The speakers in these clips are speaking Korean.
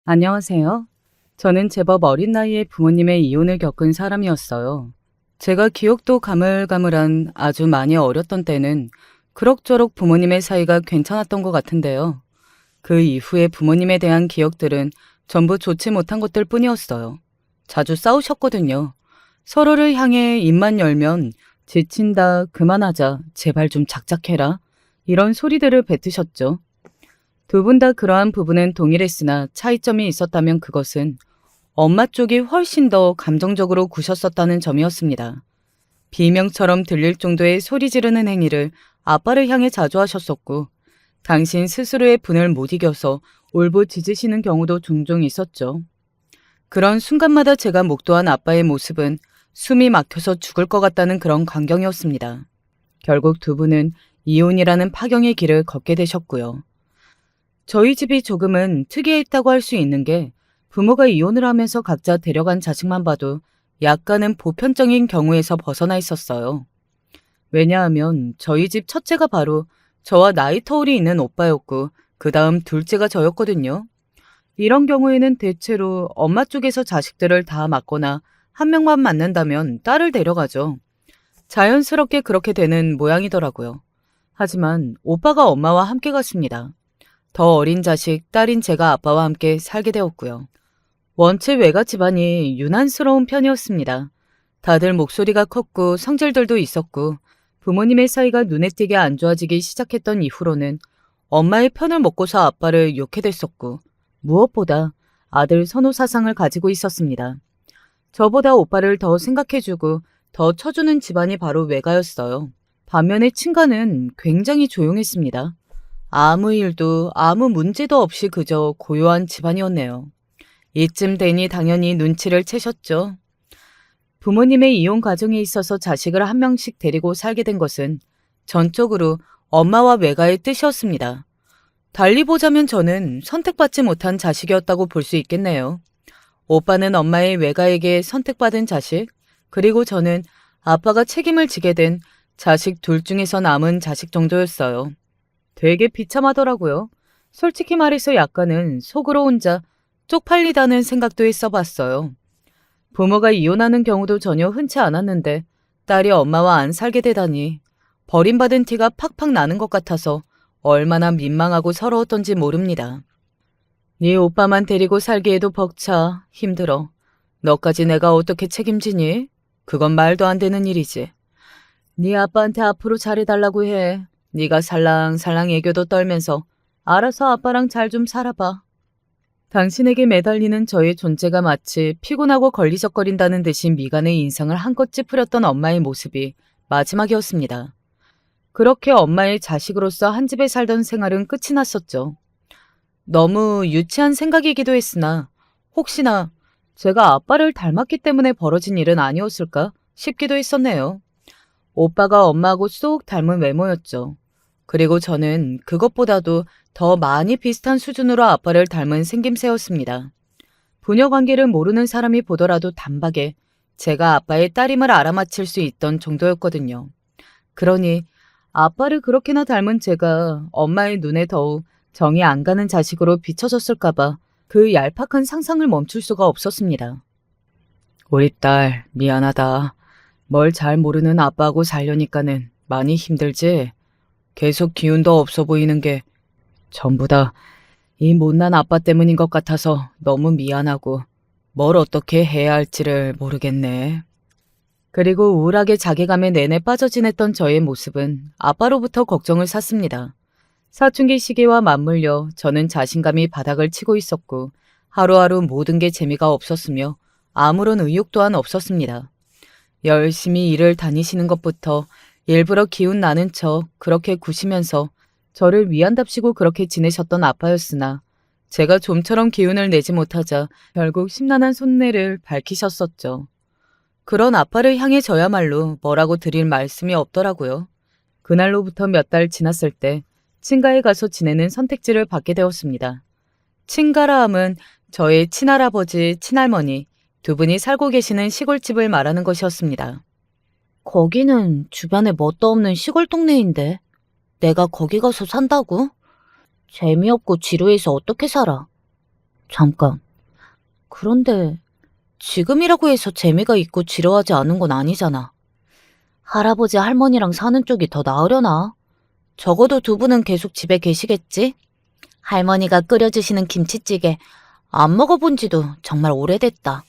안녕하세요. 저는 제법 어린 나이에 부모님의 이혼을 겪은 사람이었어요. 제가 기억도 가물가물한 아주 많이 어렸던 때는 그럭저럭 부모님의 사이가 괜찮았던 것 같은데요. 그 이후에 부모님에 대한 기억들은 전부 좋지 못한 것들 뿐이었어요. 자주 싸우셨거든요. 서로를 향해 입만 열면 지친다, 그만하자, 제발 좀 작작해라. 이런 소리들을 뱉으셨죠. 두 분 다 그러한 부분은 동일했으나 차이점이 있었다면 그것은 엄마 쪽이 훨씬 더 감정적으로 구셨었다는 점이었습니다. 비명처럼 들릴 정도의 소리 지르는 행위를 아빠를 향해 자주 하셨었고, 당신 스스로의 분을 못 이겨서 울부짖으시는 경우도 종종 있었죠. 그런 순간마다 제가 목도한 아빠의 모습은 숨이 막혀서 죽을 것 같다는 그런 광경이었습니다. 결국 두 분은 이혼이라는 파경의 길을 걷게 되셨고요. 저희 집이 조금은 특이했다고 할 수 있는 게 부모가 이혼을 하면서 각자 데려간 자식만 봐도 약간은 보편적인 경우에서 벗어나 있었어요. 왜냐하면 저희 집 첫째가 바로 저와 나이 터울이 있는 오빠였고 그 다음 둘째가 저였거든요. 이런 경우에는 대체로 엄마 쪽에서 자식들을 다 맡거나 한 명만 맡는다면 딸을 데려가죠. 자연스럽게 그렇게 되는 모양이더라고요. 하지만 오빠가 엄마와 함께 갔습니다. 더 어린 자식, 딸인 제가 아빠와 함께 살게 되었고요. 원체 외가 집안이 유난스러운 편이었습니다. 다들 목소리가 컸고 성질들도 있었고 부모님의 사이가 눈에 띄게 안 좋아지기 시작했던 이후로는 엄마의 편을 먹고서 아빠를 욕해댔었고 무엇보다 아들 선호 사상을 가지고 있었습니다. 저보다 오빠를 더 생각해주고 더 쳐주는 집안이 바로 외가였어요. 반면에 친가는 굉장히 조용했습니다. 아무 일도 아무 문제도 없이 그저 고요한 집안이었네요. 이쯤 되니 당연히 눈치를 채셨죠. 부모님의 이혼 과정에 있어서 자식을 한 명씩 데리고 살게 된 것은 전적으로 엄마와 외가의 뜻이었습니다. 달리 보자면 저는 선택받지 못한 자식이었다고 볼 수 있겠네요. 오빠는 엄마의 외가에게 선택받은 자식, 그리고 저는 아빠가 책임을 지게 된 자식 둘 중에서 남은 자식 정도였어요. 되게 비참하더라고요. 솔직히 말해서 약간은 속으로 혼자 쪽팔리다는 생각도 했어봤어요. 부모가 이혼하는 경우도 전혀 흔치 않았는데 딸이 엄마와 안 살게 되다니 버림받은 티가 팍팍 나는 것 같아서 얼마나 민망하고 서러웠던지 모릅니다. 네 오빠만 데리고 살기에도 벅차 힘들어. 너까지 내가 어떻게 책임지니? 그건 말도 안 되는 일이지. 네 아빠한테 앞으로 잘해달라고 해. 네가 살랑살랑 애교도 떨면서 알아서 아빠랑 잘 좀 살아봐. 당신에게 매달리는 저의 존재가 마치 피곤하고 걸리적거린다는 듯이 미간의 인상을 한껏 찌푸렸던 엄마의 모습이 마지막이었습니다. 그렇게 엄마의 자식으로서 한 집에 살던 생활은 끝이 났었죠. 너무 유치한 생각이기도 했으나 혹시나 제가 아빠를 닮았기 때문에 벌어진 일은 아니었을까 싶기도 했었네요. 오빠가 엄마하고 쏙 닮은 외모였죠. 그리고 저는 그것보다도 더 많이 비슷한 수준으로 아빠를 닮은 생김새였습니다. 부녀 관계를 모르는 사람이 보더라도 단박에 제가 아빠의 딸임을 알아맞힐 수 있던 정도였거든요. 그러니 아빠를 그렇게나 닮은 제가 엄마의 눈에 더욱 정이 안 가는 자식으로 비춰졌을까봐 그 얄팍한 상상을 멈출 수가 없었습니다. 우리 딸 미안하다. 뭘 잘 모르는 아빠하고 살려니까는 많이 힘들지? 계속 기운도 없어 보이는 게 전부 다 이 못난 아빠 때문인 것 같아서 너무 미안하고 뭘 어떻게 해야 할지를 모르겠네. 그리고 우울하게 자괴감에 내내 빠져 지냈던 저의 모습은 아빠로부터 걱정을 샀습니다. 사춘기 시기와 맞물려 저는 자신감이 바닥을 치고 있었고 하루하루 모든 게 재미가 없었으며 아무런 의욕 또한 없었습니다. 열심히 일을 다니시는 것부터 일부러 기운 나는 척 그렇게 구시면서 저를 위한답시고 그렇게 지내셨던 아빠였으나 제가 좀처럼 기운을 내지 못하자 결국 심란한 손내를 밝히셨었죠. 그런 아빠를 향해 저야말로 뭐라고 드릴 말씀이 없더라고요. 그날로부터 몇 달 지났을 때 친가에 가서 지내는 선택지를 받게 되었습니다. 친가라 함은 저의 친할아버지, 친할머니 두 분이 살고 계시는 시골집을 말하는 것이었습니다. 거기는 주변에 뭣도 없는 시골 동네인데 내가 거기 가서 산다고? 재미없고 지루해서 어떻게 살아? 잠깐. 그런데 지금이라고 해서 재미가 있고 지루하지 않은 건 아니잖아. 할아버지 할머니랑 사는 쪽이 더 나으려나? 적어도 두 분은 계속 집에 계시겠지? 할머니가 끓여주시는 김치찌개 안 먹어본 지도 정말 오래됐다.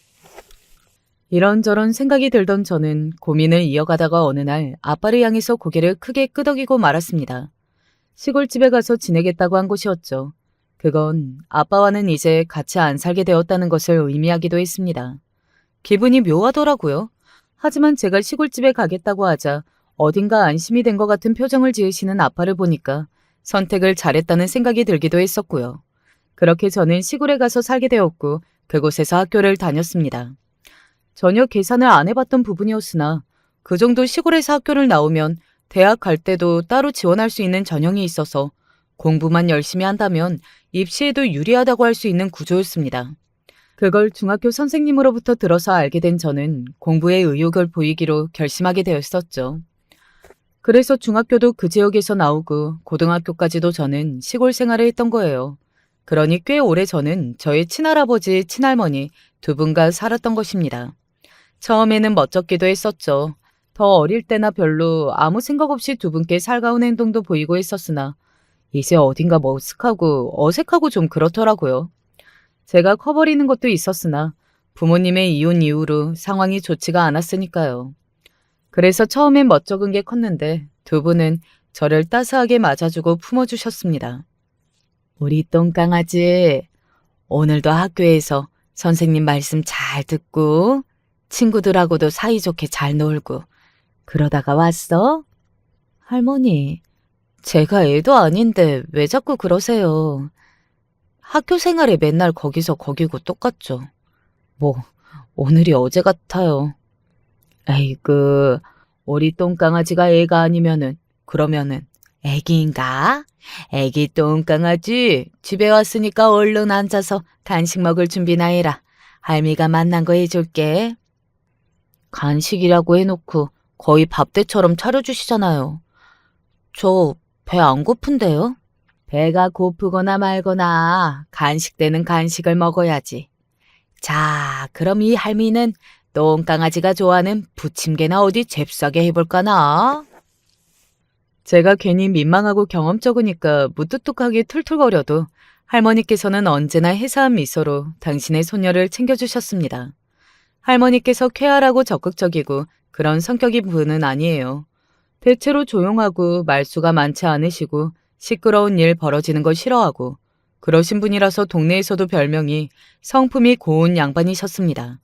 이런저런 생각이 들던 저는 고민을 이어가다가 어느 날 아빠를 향해서 고개를 크게 끄덕이고 말았습니다. 시골집에 가서 지내겠다고 한 곳이었죠. 그건 아빠와는 이제 같이 안 살게 되었다는 것을 의미하기도 했습니다. 기분이 묘하더라고요. 하지만 제가 시골집에 가겠다고 하자 어딘가 안심이 된 것 같은 표정을 지으시는 아빠를 보니까 선택을 잘했다는 생각이 들기도 했었고요. 그렇게 저는 시골에 가서 살게 되었고 그곳에서 학교를 다녔습니다. 전혀 계산을 안 해봤던 부분이었으나 그 정도 시골에서 학교를 나오면 대학 갈 때도 따로 지원할 수 있는 전형이 있어서 공부만 열심히 한다면 입시에도 유리하다고 할 수 있는 구조였습니다. 그걸 중학교 선생님으로부터 들어서 알게 된 저는 공부에 의욕을 보이기로 결심하게 되었었죠. 그래서 중학교도 그 지역에서 나오고 고등학교까지도 저는 시골 생활을 했던 거예요. 그러니 꽤 오래 저는 저의 친할아버지, 친할머니 두 분과 살았던 것입니다. 처음에는 멋쩍기도 했었죠. 더 어릴 때나 별로 아무 생각 없이 두 분께 살가운 행동도 보이고 했었으나 이제 어딘가 머쓱하고 어색하고 좀 그렇더라고요. 제가 커버리는 것도 있었으나 부모님의 이혼 이후로 상황이 좋지가 않았으니까요. 그래서 처음엔 멋쩍은 게 컸는데 두 분은 저를 따스하게 맞아주고 품어주셨습니다. 우리 똥강아지, 오늘도 학교에서 선생님 말씀 잘 듣고 친구들하고도 사이좋게 잘 놀고 그러다가 왔어? 할머니, 제가 애도 아닌데 왜 자꾸 그러세요? 학교 생활에 맨날 거기서 거기고 똑같죠. 뭐, 오늘이 어제 같아요. 에이그, 우리 똥강아지가 애가 아니면은, 그러면은, 애기인가? 애기 똥강아지, 집에 왔으니까 얼른 앉아서 간식 먹을 준비나 해라. 할미가 만난 거 해줄게. 간식이라고 해놓고 거의 밥대처럼 차려주시잖아요. 저 배 안 고픈데요? 배가 고프거나 말거나 간식 때는 간식을 먹어야지. 자, 그럼 이 할미는 똥강아지가 좋아하는 부침개나 어디 잽싸게 해볼까나? 제가 괜히 민망하고 경험 적으니까 무뚝뚝하게 툴툴거려도 할머니께서는 언제나 해사한 미소로 당신의 손녀를 챙겨주셨습니다. 할머니께서 쾌활하고 적극적이고 그런 성격이 분은 아니에요. 대체로 조용하고 말수가 많지 않으시고 시끄러운 일 벌어지는 걸 싫어하고 그러신 분이라서 동네에서도 별명이 성품이 고운 양반이셨습니다.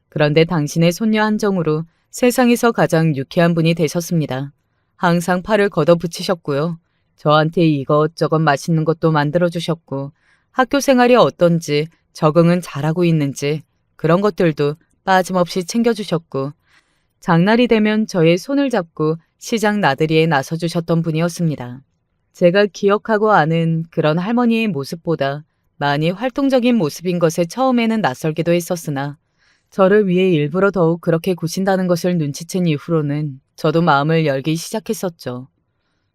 그런데 당신의 손녀 한정으로 세상에서 가장 유쾌한 분이 되셨습니다. 항상 팔을 걷어붙이셨고요. 저한테 이것저것 맛있는 것도 만들어주셨고 학교 생활이 어떤지 적응은 잘하고 있는지 그런 것들도 빠짐없이 챙겨주셨고 장날이 되면 저의 손을 잡고 시장 나들이에 나서주셨던 분이었습니다. 제가 기억하고 아는 그런 할머니의 모습보다 많이 활동적인 모습인 것에 처음에는 낯설기도 했었으나 저를 위해 일부러 더욱 그렇게 구신다는 것을 눈치챈 이후로는 저도 마음을 열기 시작했었죠.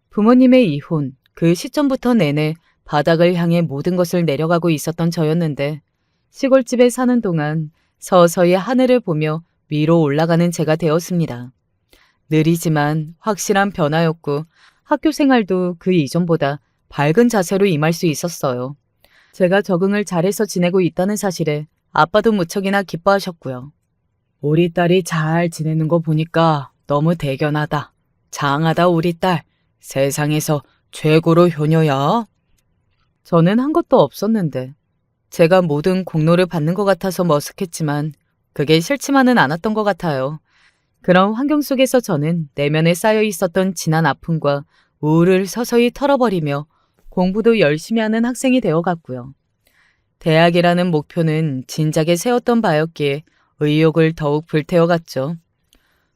부모님의 이혼, 그 시점부터 내내 바닥을 향해 모든 것을 내려가고 있었던 저였는데 시골집에 사는 동안 서서히 하늘을 보며 위로 올라가는 제가 되었습니다. 느리지만 확실한 변화였고 학교 생활도 그 이전보다 밝은 자세로 임할 수 있었어요. 제가 적응을 잘해서 지내고 있다는 사실에 아빠도 무척이나 기뻐하셨고요. 우리 딸이 잘 지내는 거 보니까 너무 대견하다. 장하다 우리 딸. 세상에서 최고로 효녀야. 저는 한 것도 없었는데 제가 모든 공로를 받는 것 같아서 머쓱했지만 그게 싫지만은 않았던 것 같아요. 그런 환경 속에서 저는 내면에 쌓여 있었던 지난 아픔과 우울을 서서히 털어버리며 공부도 열심히 하는 학생이 되어갔고요. 대학이라는 목표는 진작에 세웠던 바였기에 의욕을 더욱 불태워갔죠.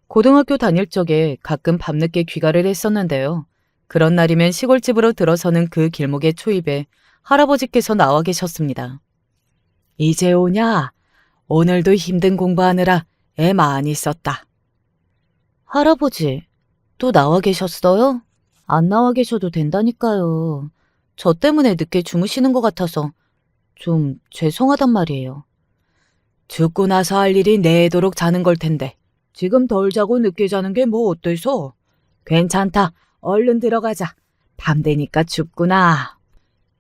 고등학교 다닐 적에 가끔 밤늦게 귀가를 했었는데요. 그런 날이면 시골집으로 들어서는 그 길목의 초입에 할아버지께서 나와 계셨습니다. 이제 오냐? 오늘도 힘든 공부하느라 애 많이 썼다. 할아버지, 또 나와 계셨어요? 안 나와 계셔도 된다니까요. 저 때문에 늦게 주무시는 것 같아서 좀 죄송하단 말이에요. 죽고 나서 할 일이 내도록 자는 걸 텐데. 지금 덜 자고 늦게 자는 게 뭐 어때서? 괜찮다. 얼른 들어가자. 밤 되니까 춥구나.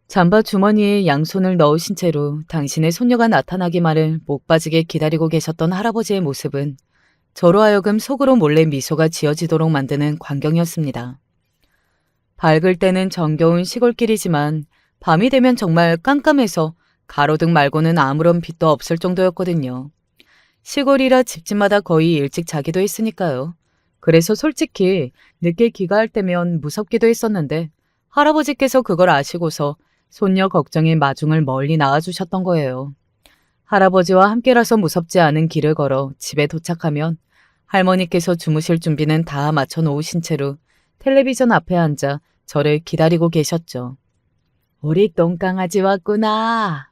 잠바 주머니에 양손을 넣으신 채로 당신의 손녀가 나타나기만을 목 빠지게 기다리고 계셨던 할아버지의 모습은 저로 하여금 속으로 몰래 미소가 지어지도록 만드는 광경이었습니다. 밝을 때는 정겨운 시골길이지만 밤이 되면 정말 깜깜해서 가로등 말고는 아무런 빛도 없을 정도였거든요. 시골이라 집집마다 거의 일찍 자기도 했으니까요. 그래서 솔직히 늦게 귀가할 때면 무섭기도 했었는데 할아버지께서 그걸 아시고서 손녀 걱정에 마중을 멀리 나와주셨던 거예요. 할아버지와 함께라서 무섭지 않은 길을 걸어 집에 도착하면 할머니께서 주무실 준비는 다 마쳐 놓으신 채로 텔레비전 앞에 앉아 저를 기다리고 계셨죠. 우리 똥강아지 왔구나.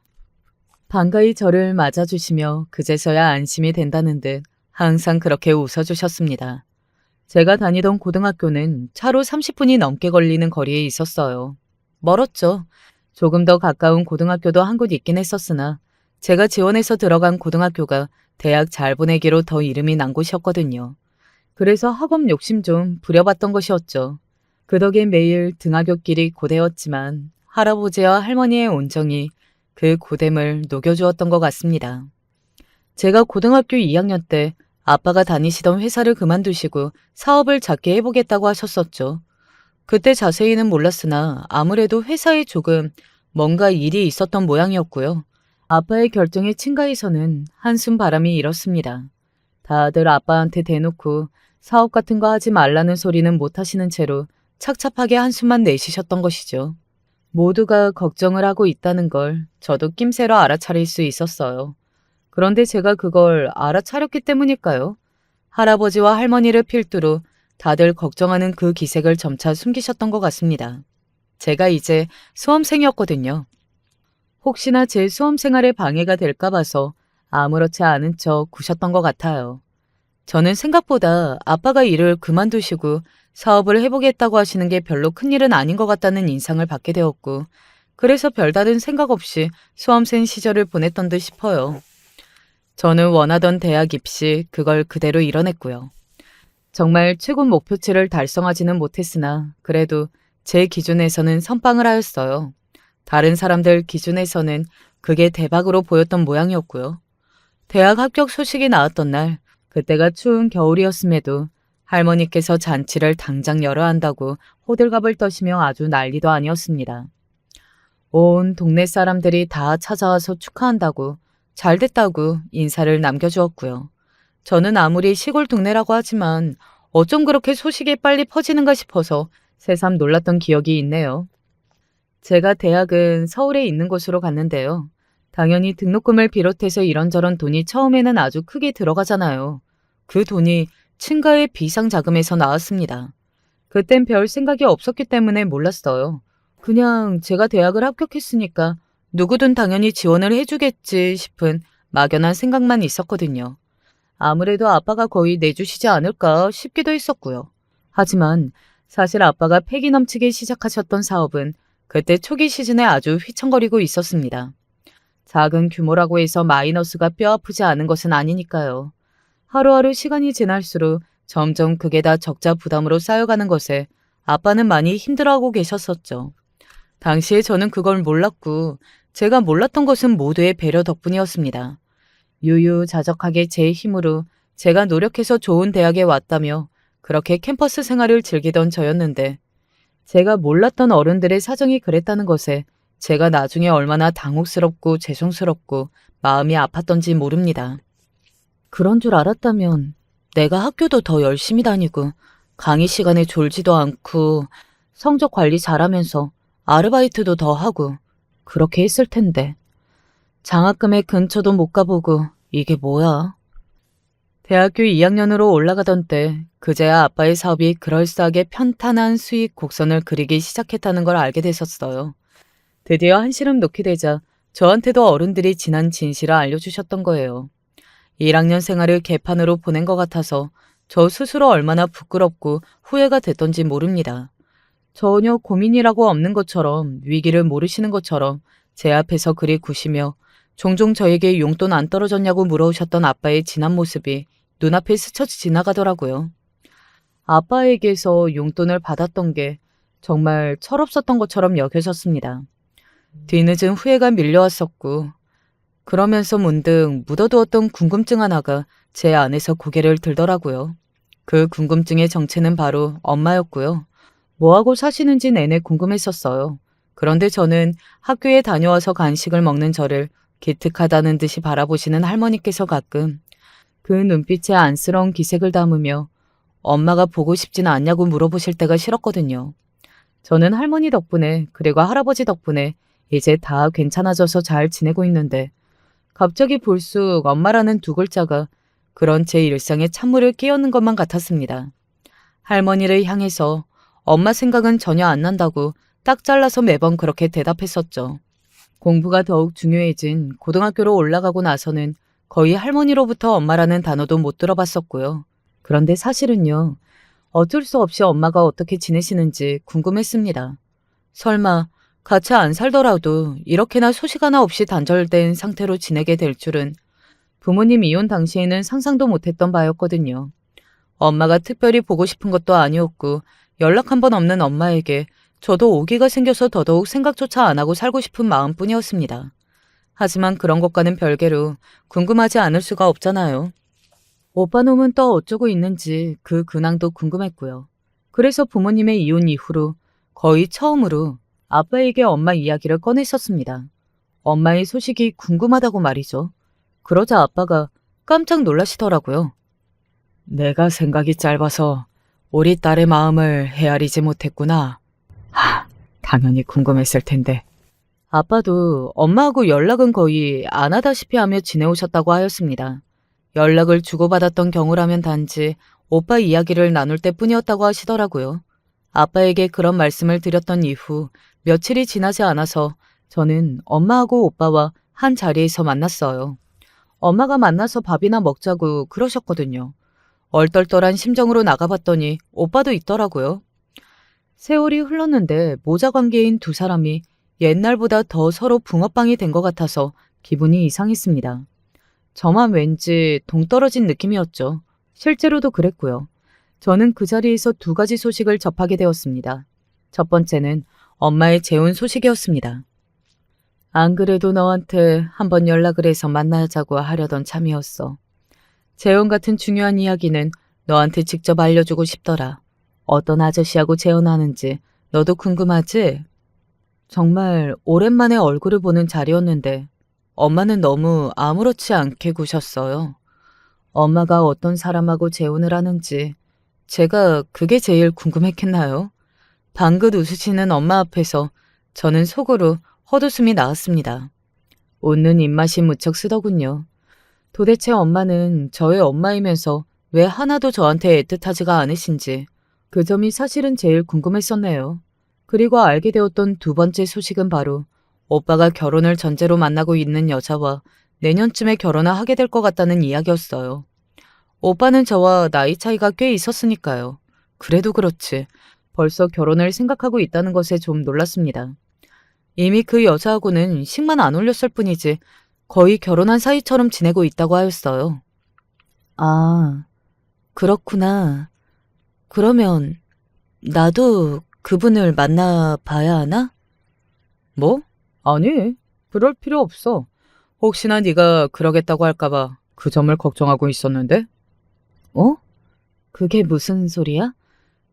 반가이 저를 맞아주시며 그제서야 안심이 된다는 듯 항상 그렇게 웃어주셨습니다. 제가 다니던 고등학교는 차로 30분이 넘게 걸리는 거리에 있었어요. 멀었죠. 조금 더 가까운 고등학교도 한 곳 있긴 했었으나 제가 지원해서 들어간 고등학교가 대학 잘 보내기로 더 이름이 난 곳이었거든요. 그래서 학업 욕심 좀 부려봤던 것이었죠. 그 덕에 매일 등하굣길이 고되었지만 할아버지와 할머니의 온정이 그 고됨을 녹여주었던 것 같습니다. 제가 고등학교 2학년 때 아빠가 다니시던 회사를 그만두시고 사업을 작게 해보겠다고 하셨었죠. 그때 자세히는 몰랐으나 아무래도 회사에 조금 뭔가 일이 있었던 모양이었고요. 아빠의 결정에 친가에서는 한숨 바람이 일었습니다. 다들 아빠한테 대놓고 사업 같은 거 하지 말라는 소리는 못 하시는 채로 착잡하게 한숨만 내쉬셨던 것이죠. 모두가 걱정을 하고 있다는 걸 저도 낌새로 알아차릴 수 있었어요. 그런데 제가 그걸 알아차렸기 때문일까요? 할아버지와 할머니를 필두로 다들 걱정하는 그 기색을 점차 숨기셨던 것 같습니다. 제가 이제 수험생이었거든요. 혹시나 제 수험 생활에 방해가 될까 봐서 아무렇지 않은 척 구셨던 것 같아요. 저는 생각보다 아빠가 일을 그만두시고 사업을 해보겠다고 하시는 게 별로 큰일은 아닌 것 같다는 인상을 받게 되었고, 그래서 별다른 생각 없이 수험생 시절을 보냈던 듯 싶어요. 저는 원하던 대학 입시 그걸 그대로 이뤄냈고요. 정말 최고 목표치를 달성하지는 못했으나 그래도 제 기준에서는 선빵을 하였어요. 다른 사람들 기준에서는 그게 대박으로 보였던 모양이었고요. 대학 합격 소식이 나왔던 날, 그때가 추운 겨울이었음에도 할머니께서 잔치를 당장 열어야 한다고 호들갑을 떠시며 아주 난리도 아니었습니다. 온 동네 사람들이 다 찾아와서 축하한다고 잘됐다고 인사를 남겨주었고요. 저는 아무리 시골 동네라고 하지만 어쩜 그렇게 소식이 빨리 퍼지는가 싶어서 새삼 놀랐던 기억이 있네요. 제가 대학은 서울에 있는 곳으로 갔는데요. 당연히 등록금을 비롯해서 이런저런 돈이 처음에는 아주 크게 들어가잖아요. 그 돈이 친가의 비상자금에서 나왔습니다. 그땐 별 생각이 없었기 때문에 몰랐어요. 그냥 제가 대학을 합격했으니까 누구든 당연히 지원을 해주겠지 싶은 막연한 생각만 있었거든요. 아무래도 아빠가 거의 내주시지 않을까 싶기도 했었고요. 하지만 사실 아빠가 패기 넘치게 시작하셨던 사업은 그때 초기 시즌에 아주 휘청거리고 있었습니다. 작은 규모라고 해서 마이너스가 뼈아프지 않은 것은 아니니까요. 하루하루 시간이 지날수록 점점 그게 다 적자 부담으로 쌓여가는 것에 아빠는 많이 힘들어하고 계셨었죠. 당시에 저는 그걸 몰랐고 제가 몰랐던 것은 모두의 배려 덕분이었습니다. 유유자적하게 제 힘으로 제가 노력해서 좋은 대학에 왔다며 그렇게 캠퍼스 생활을 즐기던 저였는데 제가 몰랐던 어른들의 사정이 그랬다는 것에 제가 나중에 얼마나 당혹스럽고 죄송스럽고 마음이 아팠던지 모릅니다. 그런 줄 알았다면 내가 학교도 더 열심히 다니고 강의 시간에 졸지도 않고 성적 관리 잘하면서 아르바이트도 더 하고 그렇게 했을 텐데 장학금의 근처도 못 가보고 이게 뭐야? 대학교 2학년으로 올라가던 때 그제야 아빠의 사업이 그럴싸하게 편탄한 수익 곡선을 그리기 시작했다는 걸 알게 됐었어요. 드디어 한시름 놓게 되자 저한테도 어른들이 지난 진실을 알려주셨던 거예요. 1학년 생활을 개판으로 보낸 것 같아서 저 스스로 얼마나 부끄럽고 후회가 됐던지 모릅니다. 전혀 고민이라고 없는 것처럼 위기를 모르시는 것처럼 제 앞에서 그리 구시며 종종 저에게 용돈 안 떨어졌냐고 물어오셨던 아빠의 진한 모습이 눈앞에 스쳐 지나가더라고요. 아빠에게서 용돈을 받았던 게 정말 철없었던 것처럼 여겨졌습니다. 뒤늦은 후회가 밀려왔었고 그러면서 문득 묻어두었던 궁금증 하나가 제 안에서 고개를 들더라고요. 그 궁금증의 정체는 바로 엄마였고요. 뭐하고 사시는지 내내 궁금했었어요. 그런데 저는 학교에 다녀와서 간식을 먹는 저를 기특하다는 듯이 바라보시는 할머니께서 가끔 그 눈빛에 안쓰러운 기색을 담으며 엄마가 보고 싶지는 않냐고 물어보실 때가 싫었거든요. 저는 할머니 덕분에 그리고 할아버지 덕분에 이제 다 괜찮아져서 잘 지내고 있는데 갑자기 불쑥 엄마라는 두 글자가 그런 제 일상에 찬물을 끼얹는 것만 같았습니다. 할머니를 향해서 엄마 생각은 전혀 안 난다고 딱 잘라서 매번 그렇게 대답했었죠. 공부가 더욱 중요해진 고등학교로 올라가고 나서는 거의 할머니로부터 엄마라는 단어도 못 들어봤었고요. 그런데 사실은요, 어쩔 수 없이 엄마가 어떻게 지내시는지 궁금했습니다. 설마 같이 안 살더라도 이렇게나 소식 하나 없이 단절된 상태로 지내게 될 줄은 부모님 이혼 당시에는 상상도 못했던 바였거든요. 엄마가 특별히 보고 싶은 것도 아니었고 연락 한 번 없는 엄마에게 저도 오기가 생겨서 더더욱 생각조차 안 하고 살고 싶은 마음뿐이었습니다. 하지만 그런 것과는 별개로 궁금하지 않을 수가 없잖아요. 오빠 놈은 또 어쩌고 있는지 그 근황도 궁금했고요. 그래서 부모님의 이혼 이후로 거의 처음으로 아빠에게 엄마 이야기를 꺼냈었습니다. 엄마의 소식이 궁금하다고 말이죠. 그러자 아빠가 깜짝 놀라시더라고요. 내가 생각이 짧아서 우리 딸의 마음을 헤아리지 못했구나. 당연히 궁금했을 텐데. 아빠도 엄마하고 연락은 거의 안 하다시피 하며 지내오셨다고 하였습니다. 연락을 주고받았던 경우라면 단지 오빠 이야기를 나눌 때뿐이었다고 하시더라고요. 아빠에게 그런 말씀을 드렸던 이후 며칠이 지나지 않아서 저는 엄마하고 오빠와 한 자리에서 만났어요. 엄마가 만나서 밥이나 먹자고 그러셨거든요. 얼떨떨한 심정으로 나가봤더니 오빠도 있더라고요. 세월이 흘렀는데 모자 관계인 두 사람이 옛날보다 더 서로 붕어빵이 된 것 같아서 기분이 이상했습니다. 저만 왠지 동떨어진 느낌이었죠. 실제로도 그랬고요. 저는 그 자리에서 두 가지 소식을 접하게 되었습니다. 첫 번째는 엄마의 재혼 소식이었습니다. 안 그래도 너한테 한번 연락을 해서 만나자고 하려던 참이었어. 재혼 같은 중요한 이야기는 너한테 직접 알려주고 싶더라. 어떤 아저씨하고 재혼하는지 너도 궁금하지? 정말 오랜만에 얼굴을 보는 자리였는데 엄마는 너무 아무렇지 않게 구셨어요. 엄마가 어떤 사람하고 재혼을 하는지 제가 그게 제일 궁금했겠나요? 방긋 웃으시는 엄마 앞에서 저는 속으로 헛웃음이 나왔습니다. 웃는 입맛이 무척 쓰더군요. 도대체 엄마는 저의 엄마이면서 왜 하나도 저한테 애틋하지가 않으신지 그 점이 사실은 제일 궁금했었네요. 그리고 알게 되었던 두 번째 소식은 바로 오빠가 결혼을 전제로 만나고 있는 여자와 내년쯤에 결혼을 하게 될 것 같다는 이야기였어요. 오빠는 저와 나이 차이가 꽤 있었으니까요. 그래도 그렇지 벌써 결혼을 생각하고 있다는 것에 좀 놀랐습니다. 이미 그 여자하고는 식만 안 올렸을 뿐이지 거의 결혼한 사이처럼 지내고 있다고 하였어요. 아, 그렇구나. 그러면 나도 그분을 만나봐야 하나? 뭐? 아니, 그럴 필요 없어. 혹시나 네가 그러겠다고 할까봐 그 점을 걱정하고 있었는데? 어? 그게 무슨 소리야?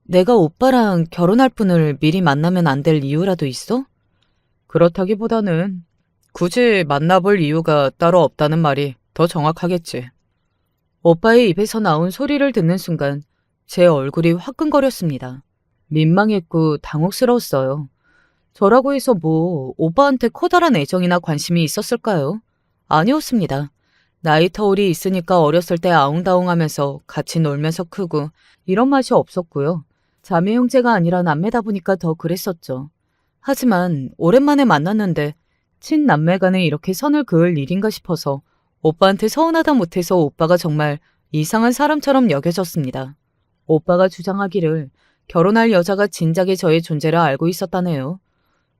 내가 오빠랑 결혼할 분을 미리 만나면 안 될 이유라도 있어? 그렇다기보다는 굳이 만나볼 이유가 따로 없다는 말이 더 정확하겠지. 오빠의 입에서 나온 소리를 듣는 순간 제 얼굴이 화끈거렸습니다. 민망했고 당혹스러웠어요. 저라고 해서 뭐 오빠한테 커다란 애정이나 관심이 있었을까요? 아니었습니다. 나이 터울이 있으니까 어렸을 때 아웅다웅하면서 같이 놀면서 크고 이런 맛이 없었고요. 자매 형제가 아니라 남매다 보니까 더 그랬었죠. 하지만 오랜만에 만났는데 친남매 간에 이렇게 선을 그을 일인가 싶어서 오빠한테 서운하다 못해서 오빠가 정말 이상한 사람처럼 여겨졌습니다. 오빠가 주장하기를 결혼할 여자가 진작에 저의 존재를 알고 있었다네요.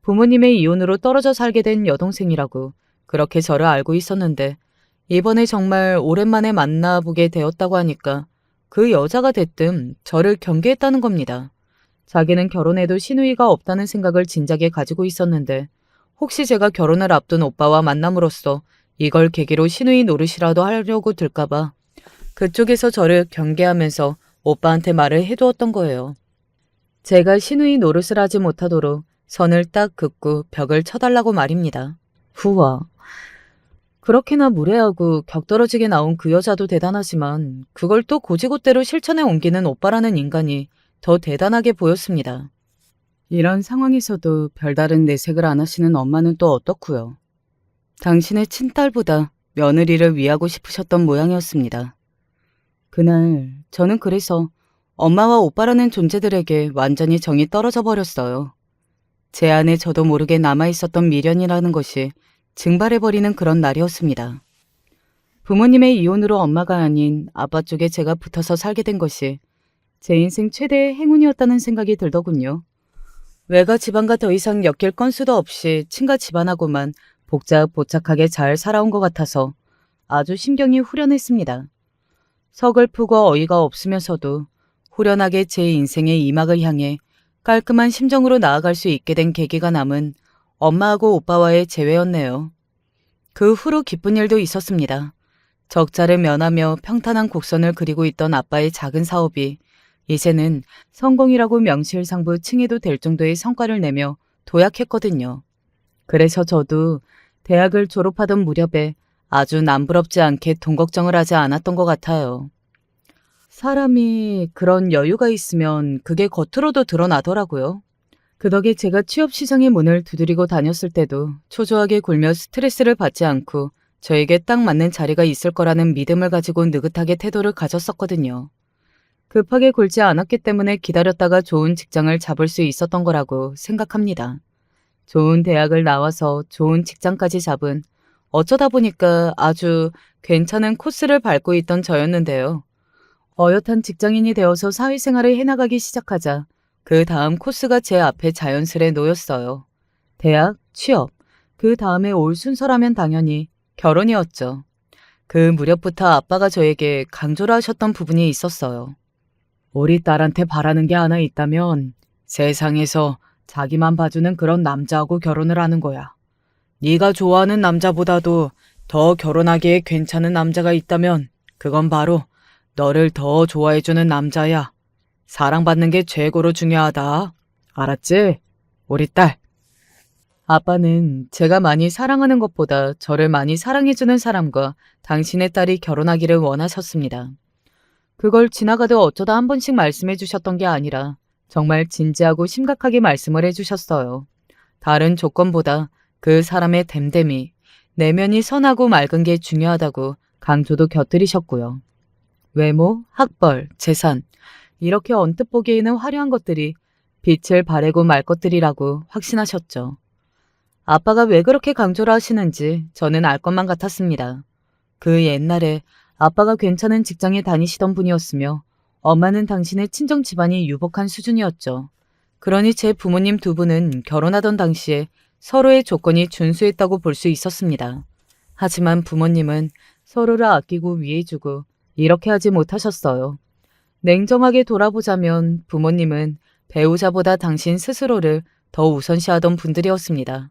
부모님의 이혼으로 떨어져 살게 된 여동생이라고 그렇게 저를 알고 있었는데 이번에 정말 오랜만에 만나보게 되었다고 하니까 그 여자가 대뜸 저를 경계했다는 겁니다. 자기는 결혼해도 시누이가 없다는 생각을 진작에 가지고 있었는데 혹시 제가 결혼을 앞둔 오빠와 만남으로써 이걸 계기로 시누이 노릇이라도 하려고 들까봐 그쪽에서 저를 경계하면서 오빠한테 말을 해두었던 거예요. 제가 시누이 노릇을 하지 못하도록 선을 딱 긋고 벽을 쳐달라고 말입니다. 후와. 그렇게나 무례하고 격떨어지게 나온 그 여자도 대단하지만 그걸 또 고지고대로 실천에 옮기는 오빠라는 인간이 더 대단하게 보였습니다. 이런 상황에서도 별다른 내색을 안 하시는 엄마는 또 어떻고요? 당신의 친딸보다 며느리를 위하고 싶으셨던 모양이었습니다. 그날 저는 그래서 엄마와 오빠라는 존재들에게 완전히 정이 떨어져 버렸어요. 제 안에 저도 모르게 남아있었던 미련이라는 것이 증발해버리는 그런 날이었습니다. 부모님의 이혼으로 엄마가 아닌 아빠 쪽에 제가 붙어서 살게 된 것이 제 인생 최대의 행운이었다는 생각이 들더군요. 외가 집안과 더 이상 엮일 건수도 없이 친가 집안하고만 복작복작하게 잘 살아온 것 같아서 아주 심경이 후련했습니다. 서글프고 어이가 없으면서도 후련하게 제 인생의 이막을 향해 깔끔한 심정으로 나아갈 수 있게 된 계기가 남은 엄마하고 오빠와의 재회였네요. 그 후로 기쁜 일도 있었습니다. 적자를 면하며 평탄한 곡선을 그리고 있던 아빠의 작은 사업이 이제는 성공이라고 명실상부 칭해도 될 정도의 성과를 내며 도약했거든요. 그래서 저도 대학을 졸업하던 무렵에 아주 남부럽지 않게 돈 걱정을 하지 않았던 것 같아요. 사람이 그런 여유가 있으면 그게 겉으로도 드러나더라고요. 그 덕에 제가 취업 시장의 문을 두드리고 다녔을 때도 초조하게 굴며 스트레스를 받지 않고 저에게 딱 맞는 자리가 있을 거라는 믿음을 가지고 느긋하게 태도를 가졌었거든요. 급하게 굴지 않았기 때문에 기다렸다가 좋은 직장을 잡을 수 있었던 거라고 생각합니다. 좋은 대학을 나와서 좋은 직장까지 잡은 어쩌다 보니까 아주 괜찮은 코스를 밟고 있던 저였는데요. 어엿한 직장인이 되어서 사회생활을 해나가기 시작하자 그 다음 코스가 제 앞에 자연스레 놓였어요. 대학, 취업, 그 다음에 올 순서라면 당연히 결혼이었죠. 그 무렵부터 아빠가 저에게 강조를 하셨던 부분이 있었어요. 우리 딸한테 바라는 게 하나 있다면 세상에서 자기만 봐주는 그런 남자하고 결혼을 하는 거야. 네가 좋아하는 남자보다도 더 결혼하기에 괜찮은 남자가 있다면 그건 바로 너를 더 좋아해주는 남자야. 사랑받는 게 최고로 중요하다. 알았지? 우리 딸. 아빠는 제가 많이 사랑하는 것보다 저를 많이 사랑해주는 사람과 당신의 딸이 결혼하기를 원하셨습니다. 그걸 지나가도 어쩌다 한 번씩 말씀해 주셨던 게 아니라 정말 진지하고 심각하게 말씀을 해주셨어요. 다른 조건보다 그 사람의 됨됨이, 내면이 선하고 맑은 게 중요하다고 강조도 곁들이셨고요. 외모, 학벌, 재산, 이렇게 언뜻 보기에는 화려한 것들이 빛을 발하고 말 것들이라고 확신하셨죠. 아빠가 왜 그렇게 강조를 하시는지 저는 알 것만 같았습니다. 그 옛날에 아빠가 괜찮은 직장에 다니시던 분이었으며 엄마는 당신의 친정 집안이 유복한 수준이었죠. 그러니 제 부모님 두 분은 결혼하던 당시에 서로의 조건이 준수했다고 볼 수 있었습니다. 하지만 부모님은 서로를 아끼고 위해주고 이렇게 하지 못하셨어요. 냉정하게 돌아보자면 부모님은 배우자보다 당신 스스로를 더 우선시하던 분들이었습니다.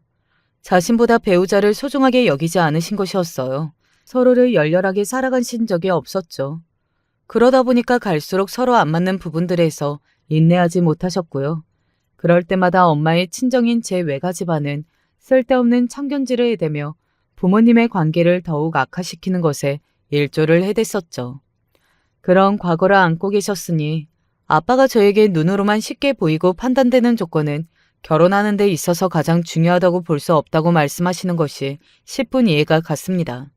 자신보다 배우자를 소중하게 여기지 않으신 것이었어요. 서로를 열렬하게 살아가신 적이 없었죠. 그러다 보니까 갈수록 서로 안 맞는 부분들에서 인내하지 못하셨고요. 그럴 때마다 엄마의 친정인 제 외가 집안은 쓸데없는 참견질을 해대며 부모님의 관계를 더욱 악화시키는 것에 일조를 해댔었죠. 그런 과거를 안고 계셨으니 아빠가 저에게 눈으로만 쉽게 보이고 판단되는 조건은 결혼하는 데 있어서 가장 중요하다고 볼 수 없다고 말씀하시는 것이 10분 이해가 갔습니다.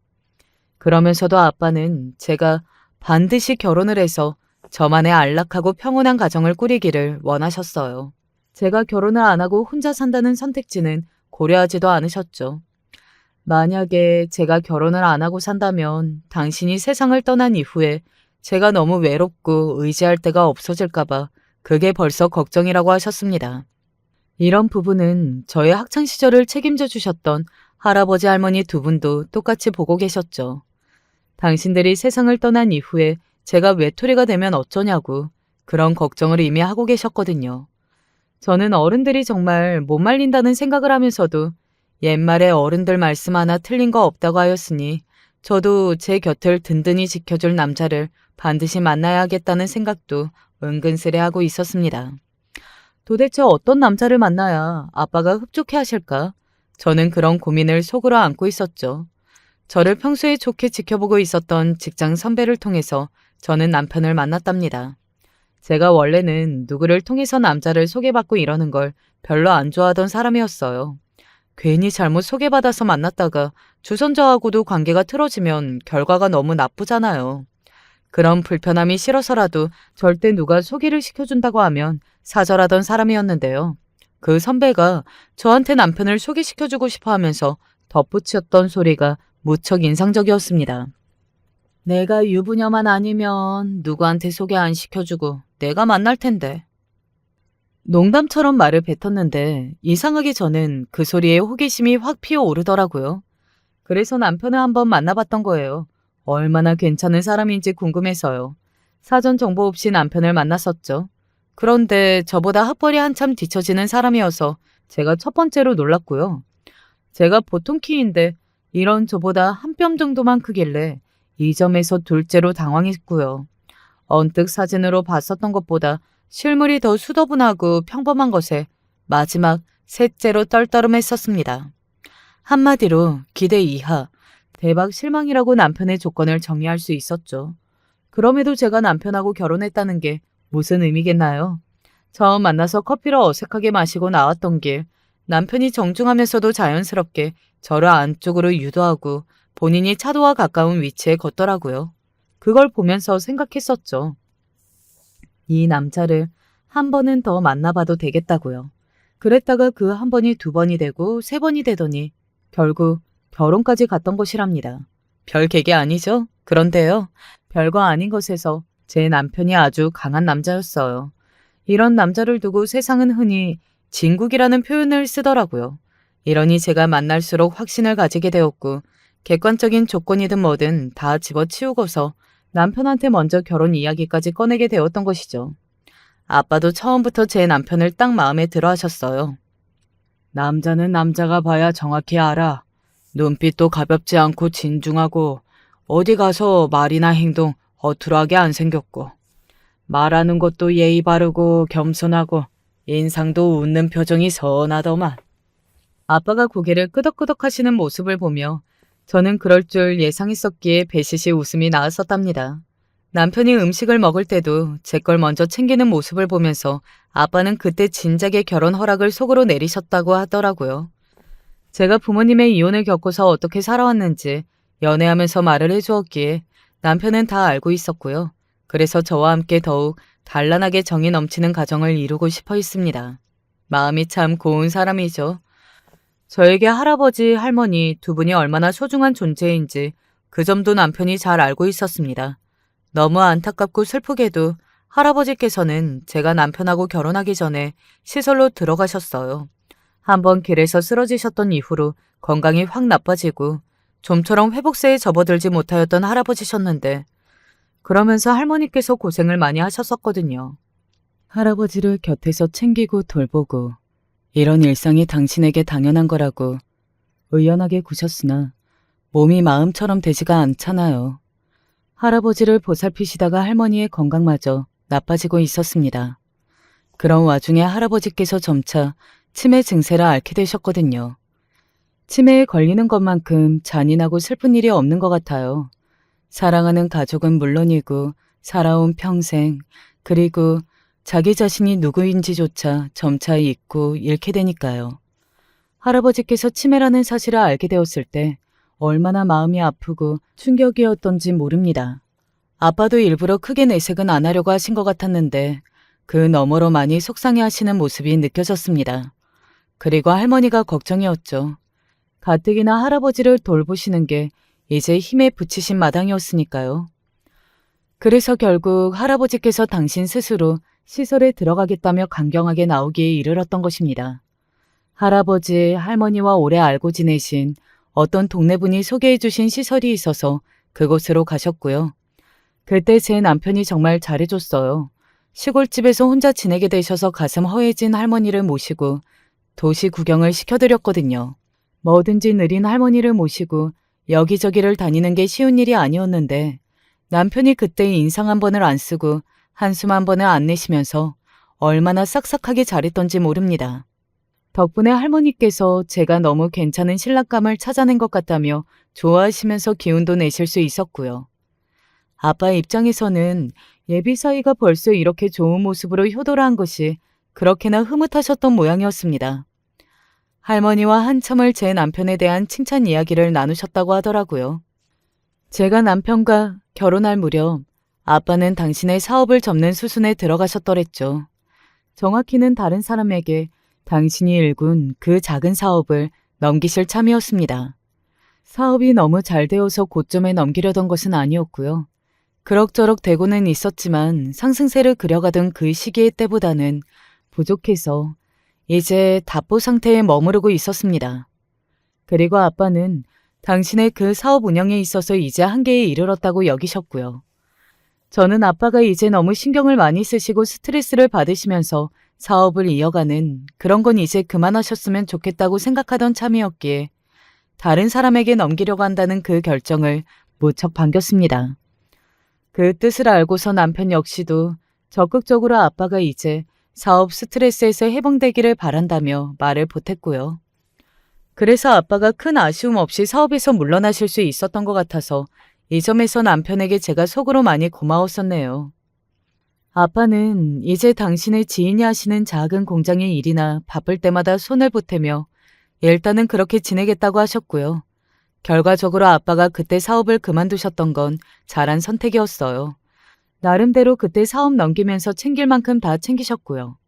그러면서도 아빠는 제가 반드시 결혼을 해서 저만의 안락하고 평온한 가정을 꾸리기를 원하셨어요. 제가 결혼을 안 하고 혼자 산다는 선택지는 고려하지도 않으셨죠. 만약에 제가 결혼을 안 하고 산다면 당신이 세상을 떠난 이후에 제가 너무 외롭고 의지할 데가 없어질까봐 그게 벌써 걱정이라고 하셨습니다. 이런 부분은 저의 학창시절을 책임져 주셨던 할아버지 할머니 두 분도 똑같이 보고 계셨죠. 당신들이 세상을 떠난 이후에 제가 외톨이가 되면 어쩌냐고 그런 걱정을 이미 하고 계셨거든요. 저는 어른들이 정말 못 말린다는 생각을 하면서도 옛말에 어른들 말씀 하나 틀린 거 없다고 하였으니 저도 제 곁을 든든히 지켜줄 남자를 반드시 만나야겠다는 생각도 은근슬에 하고 있었습니다. 도대체 어떤 남자를 만나야 아빠가 흡족해 하실까? 저는 그런 고민을 속으로 안고 있었죠. 저를 평소에 좋게 지켜보고 있었던 직장 선배를 통해서 저는 남편을 만났답니다. 제가 원래는 누구를 통해서 남자를 소개받고 이러는 걸 별로 안 좋아하던 사람이었어요. 괜히 잘못 소개받아서 만났다가 주선자하고도 관계가 틀어지면 결과가 너무 나쁘잖아요. 그런 불편함이 싫어서라도 절대 누가 소개를 시켜준다고 하면 사절하던 사람이었는데요. 그 선배가 저한테 남편을 소개시켜주고 싶어 하면서 덧붙였던 소리가 무척 인상적이었습니다. 내가 유부녀만 아니면 누구한테 소개 안 시켜주고 내가 만날 텐데. 농담처럼 말을 뱉었는데 이상하게 저는 그 소리에 호기심이 확 피어오르더라고요. 그래서 남편을 한번 만나봤던 거예요. 얼마나 괜찮은 사람인지 궁금해서요. 사전 정보 없이 남편을 만났었죠. 그런데 저보다 학벌이 한참 뒤처지는 사람이어서 제가 첫 번째로 놀랐고요. 제가 보통 키인데 이런 저보다 한 뼘 정도만 크길래 이 점에서 둘째로 당황했고요. 언뜻 사진으로 봤었던 것보다 실물이 더 수더분하고 평범한 것에 마지막 셋째로 떨떠름했었습니다. 한마디로 기대 이하, 대박 실망이라고 남편의 조건을 정리할 수 있었죠. 그럼에도 제가 남편하고 결혼했다는 게 무슨 의미겠나요? 처음 만나서 커피를 어색하게 마시고 나왔던 길, 남편이 정중하면서도 자연스럽게 저를 안쪽으로 유도하고 본인이 차도와 가까운 위치에 걷더라고요. 그걸 보면서 생각했었죠. 이 남자를 한 번은 더 만나봐도 되겠다고요. 그랬다가 그 한 번이 두 번이 되고 세 번이 되더니 결국 결혼까지 갔던 것이랍니다. 별 개게 아니죠? 그런데요. 별거 아닌 것에서 제 남편이 아주 강한 남자였어요. 이런 남자를 두고 세상은 흔히 진국이라는 표현을 쓰더라고요. 이러니 제가 만날수록 확신을 가지게 되었고 객관적인 조건이든 뭐든 다 집어치우고서 남편한테 먼저 결혼 이야기까지 꺼내게 되었던 것이죠. 아빠도 처음부터 제 남편을 딱 마음에 들어 하셨어요. 남자는 남자가 봐야 정확히 알아. 눈빛도 가볍지 않고 진중하고 어디 가서 말이나 행동 어투하게 안 생겼고 말하는 것도 예의 바르고 겸손하고 인상도 웃는 표정이 선하더만. 아빠가 고개를 끄덕끄덕 하시는 모습을 보며 저는 그럴 줄 예상했었기에 배시시 웃음이 나왔었답니다. 남편이 음식을 먹을 때도 제 걸 먼저 챙기는 모습을 보면서 아빠는 그때 진작에 결혼 허락을 속으로 내리셨다고 하더라고요. 제가 부모님의 이혼을 겪고서 어떻게 살아왔는지 연애하면서 말을 해주었기에 남편은 다 알고 있었고요. 그래서 저와 함께 더욱 단란하게 정이 넘치는 가정을 이루고 싶어 했습니다. 마음이 참 고운 사람이죠. 저에게 할아버지, 할머니 두 분이 얼마나 소중한 존재인지 그 점도 남편이 잘 알고 있었습니다. 너무 안타깝고 슬프게도 할아버지께서는 제가 남편하고 결혼하기 전에 시설로 들어가셨어요. 한번 길에서 쓰러지셨던 이후로 건강이 확 나빠지고 좀처럼 회복세에 접어들지 못하였던 할아버지셨는데 그러면서 할머니께서 고생을 많이 하셨었거든요. 할아버지를 곁에서 챙기고 돌보고 이런 일상이 당신에게 당연한 거라고 의연하게 구셨으나 몸이 마음처럼 되지가 않잖아요. 할아버지를 보살피시다가 할머니의 건강마저 나빠지고 있었습니다. 그런 와중에 할아버지께서 점차 치매 증세를 앓게 되셨거든요. 치매에 걸리는 것만큼 잔인하고 슬픈 일이 없는 것 같아요. 사랑하는 가족은 물론이고 살아온 평생 그리고 자기 자신이 누구인지조차 점차 잊고 잃게 되니까요. 할아버지께서 치매라는 사실을 알게 되었을 때 얼마나 마음이 아프고 충격이었던지 모릅니다. 아빠도 일부러 크게 내색은 안 하려고 하신 것 같았는데 그 너머로 많이 속상해 하시는 모습이 느껴졌습니다. 그리고 할머니가 걱정이었죠. 가뜩이나 할아버지를 돌보시는 게 이제 힘에 부치신 마당이었으니까요. 그래서 결국 할아버지께서 당신 스스로 시설에 들어가겠다며 강경하게 나오기에 이르렀던 것입니다. 할아버지, 할머니와 오래 알고 지내신 어떤 동네분이 소개해 주신 시설이 있어서 그곳으로 가셨고요. 그때 제 남편이 정말 잘해줬어요. 시골집에서 혼자 지내게 되셔서 가슴 허해진 할머니를 모시고 도시 구경을 시켜드렸거든요. 뭐든지 느린 할머니를 모시고 여기저기를 다니는 게 쉬운 일이 아니었는데 남편이 그때 인상 한 번을 안 쓰고 한숨 한 번을 안 내쉬면서 얼마나 싹싹하게 잘했던지 모릅니다. 덕분에 할머니께서 제가 너무 괜찮은 신랑감을 찾아낸 것 같다며 좋아하시면서 기운도 내실 수 있었고요. 아빠 입장에서는 예비 사이가 벌써 이렇게 좋은 모습으로 효도를 것이 그렇게나 흐뭇하셨던 모양이었습니다. 할머니와 한참을 제 남편에 대한 칭찬 이야기를 나누셨다고 하더라고요. 제가 남편과 결혼할 무렵 아빠는 당신의 사업을 접는 수순에 들어가셨더랬죠. 정확히는 다른 사람에게 당신이 일군 그 작은 사업을 넘기실 참이었습니다. 사업이 너무 잘 되어서 고점에 넘기려던 것은 아니었고요. 그럭저럭 되고는 있었지만 상승세를 그려가던 그 시기의 때보다는 부족해서 이제 답보 상태에 머무르고 있었습니다. 그리고 아빠는 당신의 그 사업 운영에 있어서 이제 한계에 이르렀다고 여기셨고요. 저는 아빠가 이제 너무 신경을 많이 쓰시고 스트레스를 받으시면서 사업을 이어가는 그런 건 이제 그만하셨으면 좋겠다고 생각하던 참이었기에 다른 사람에게 넘기려고 한다는 그 결정을 무척 반겼습니다. 그 뜻을 알고서 남편 역시도 적극적으로 아빠가 이제 사업 스트레스에서 해방되기를 바란다며 말을 보탰고요. 그래서 아빠가 큰 아쉬움 없이 사업에서 물러나실 수 있었던 것 같아서 이 점에서 남편에게 제가 속으로 많이 고마웠었네요. 아빠는 이제 당신의 지인이 하시는 작은 공장의 일이나 바쁠 때마다 손을 보태며 일단은 그렇게 지내겠다고 하셨고요. 결과적으로 아빠가 그때 사업을 그만두셨던 건 잘한 선택이었어요. 나름대로 그때 사업 넘기면서 챙길 만큼 다 챙기셨고요.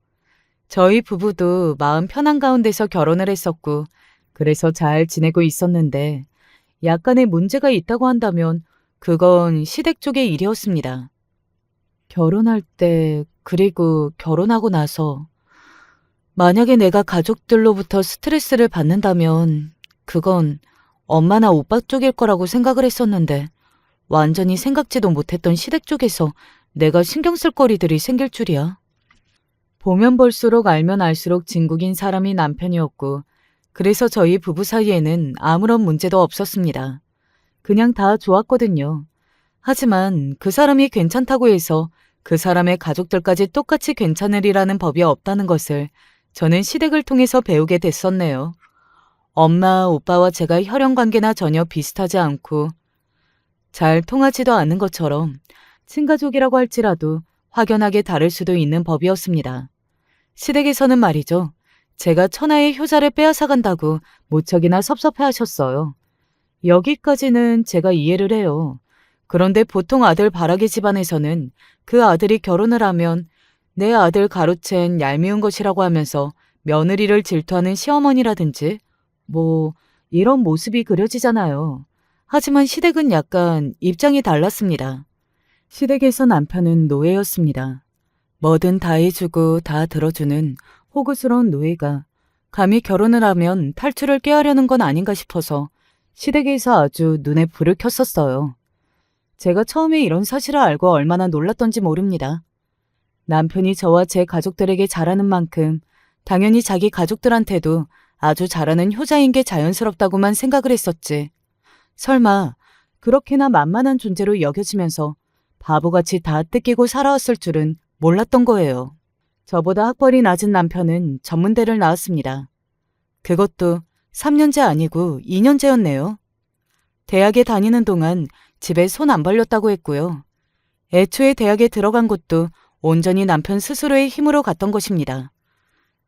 저희 부부도 마음 편한 가운데서 결혼을 했었고 그래서 잘 지내고 있었는데 약간의 문제가 있다고 한다면 그건 시댁 쪽의 일이었습니다. 결혼할 때 그리고 결혼하고 나서 만약에 내가 가족들로부터 스트레스를 받는다면 그건 엄마나 오빠 쪽일 거라고 생각을 했었는데 완전히 생각지도 못했던 시댁 쪽에서 내가 신경 쓸 거리들이 생길 줄이야. 보면 볼수록 알면 알수록 진국인 사람이 남편이었고 그래서 저희 부부 사이에는 아무런 문제도 없었습니다. 그냥 다 좋았거든요. 하지만 그 사람이 괜찮다고 해서 그 사람의 가족들까지 똑같이 괜찮으리라는 법이 없다는 것을 저는 시댁을 통해서 배우게 됐었네요. 엄마, 오빠와 제가 혈연 관계나 전혀 비슷하지 않고 잘 통하지도 않는 것처럼 친가족이라고 할지라도 확연하게 다를 수도 있는 법이었습니다. 시댁에서는 말이죠. 제가 천하의 효자를 빼앗아간다고 무척이나 섭섭해하셨어요. 여기까지는 제가 이해를 해요. 그런데 보통 아들 바라기 집안에서는 그 아들이 결혼을 하면 내 아들 가로챈 얄미운 것이라고 하면서 며느리를 질투하는 시어머니라든지 이런 모습이 그려지잖아요. 하지만 시댁은 약간 입장이 달랐습니다. 시댁에서 남편은 노예였습니다. 뭐든 다 해주고 다 들어주는 호구스러운 노예가 감히 결혼을 하면 탈출을 꾀하려는 건 아닌가 싶어서 시댁에서 아주 눈에 불을 켰었어요. 제가 처음에 이런 사실을 알고 얼마나 놀랐던지 모릅니다. 남편이 저와 제 가족들에게 잘하는 만큼 당연히 자기 가족들한테도 아주 잘하는 효자인 게 자연스럽다고만 생각을 했었지. 설마 그렇게나 만만한 존재로 여겨지면서 바보같이 다 뜯기고 살아왔을 줄은 몰랐던 거예요. 저보다 학벌이 낮은 남편은 전문대를 나왔습니다. 그것도 3년제 아니고 2년제였네요. 대학에 다니는 동안 집에 손 안 벌렸다고 했고요. 애초에 대학에 들어간 것도 온전히 남편 스스로의 힘으로 갔던 것입니다.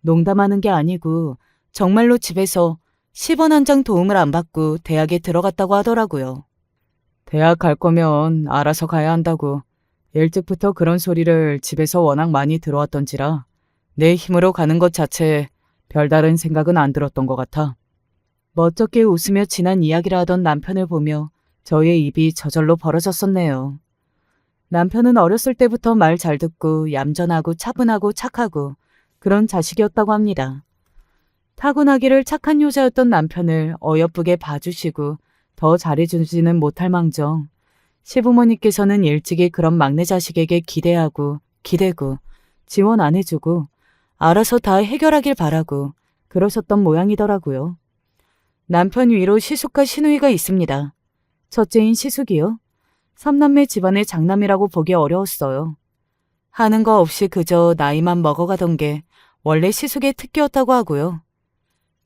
농담하는 게 아니고 정말로 집에서 10원 한 장 도움을 안 받고 대학에 들어갔다고 하더라고요. 대학 갈 거면 알아서 가야 한다고 일찍부터 그런 소리를 집에서 워낙 많이 들어왔던지라 내 힘으로 가는 것 자체에 별다른 생각은 안 들었던 것 같아. 멋쩍게 웃으며 지난 이야기를 하던 남편을 보며 저의 입이 저절로 벌어졌었네요. 남편은 어렸을 때부터 말 잘 듣고 얌전하고 차분하고 착하고 그런 자식이었다고 합니다. 타고나기를 착한 여자였던 남편을 어여쁘게 봐주시고 더 잘해주지는 못할 망정 시부모님께서는 일찍이 그런 막내 자식에게 기대고 지원 안 해주고 알아서 다 해결하길 바라고 그러셨던 모양이더라고요. 남편 위로 시숙과 시누이가 있습니다. 첫째인 시숙이요. 삼남매 집안의 장남이라고 보기 어려웠어요. 하는 거 없이 그저 나이만 먹어가던 게 원래 시숙의 특기였다고 하고요.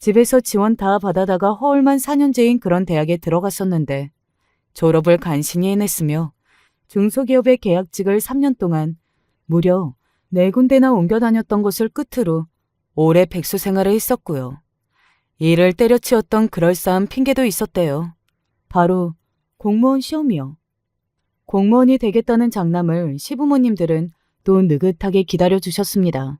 집에서 지원 다 받아다가 허울만 4년제인 그런 대학에 들어갔었는데 졸업을 간신히 해냈으며 중소기업의 계약직을 3년 동안 무려 4군데나 옮겨 다녔던 것을 끝으로 오래 백수 생활을 했었고요. 일을 때려치웠던 그럴싸한 핑계도 있었대요. 바로 공무원 시험이요. 공무원이 되겠다는 장남을 시부모님들은 또 느긋하게 기다려주셨습니다.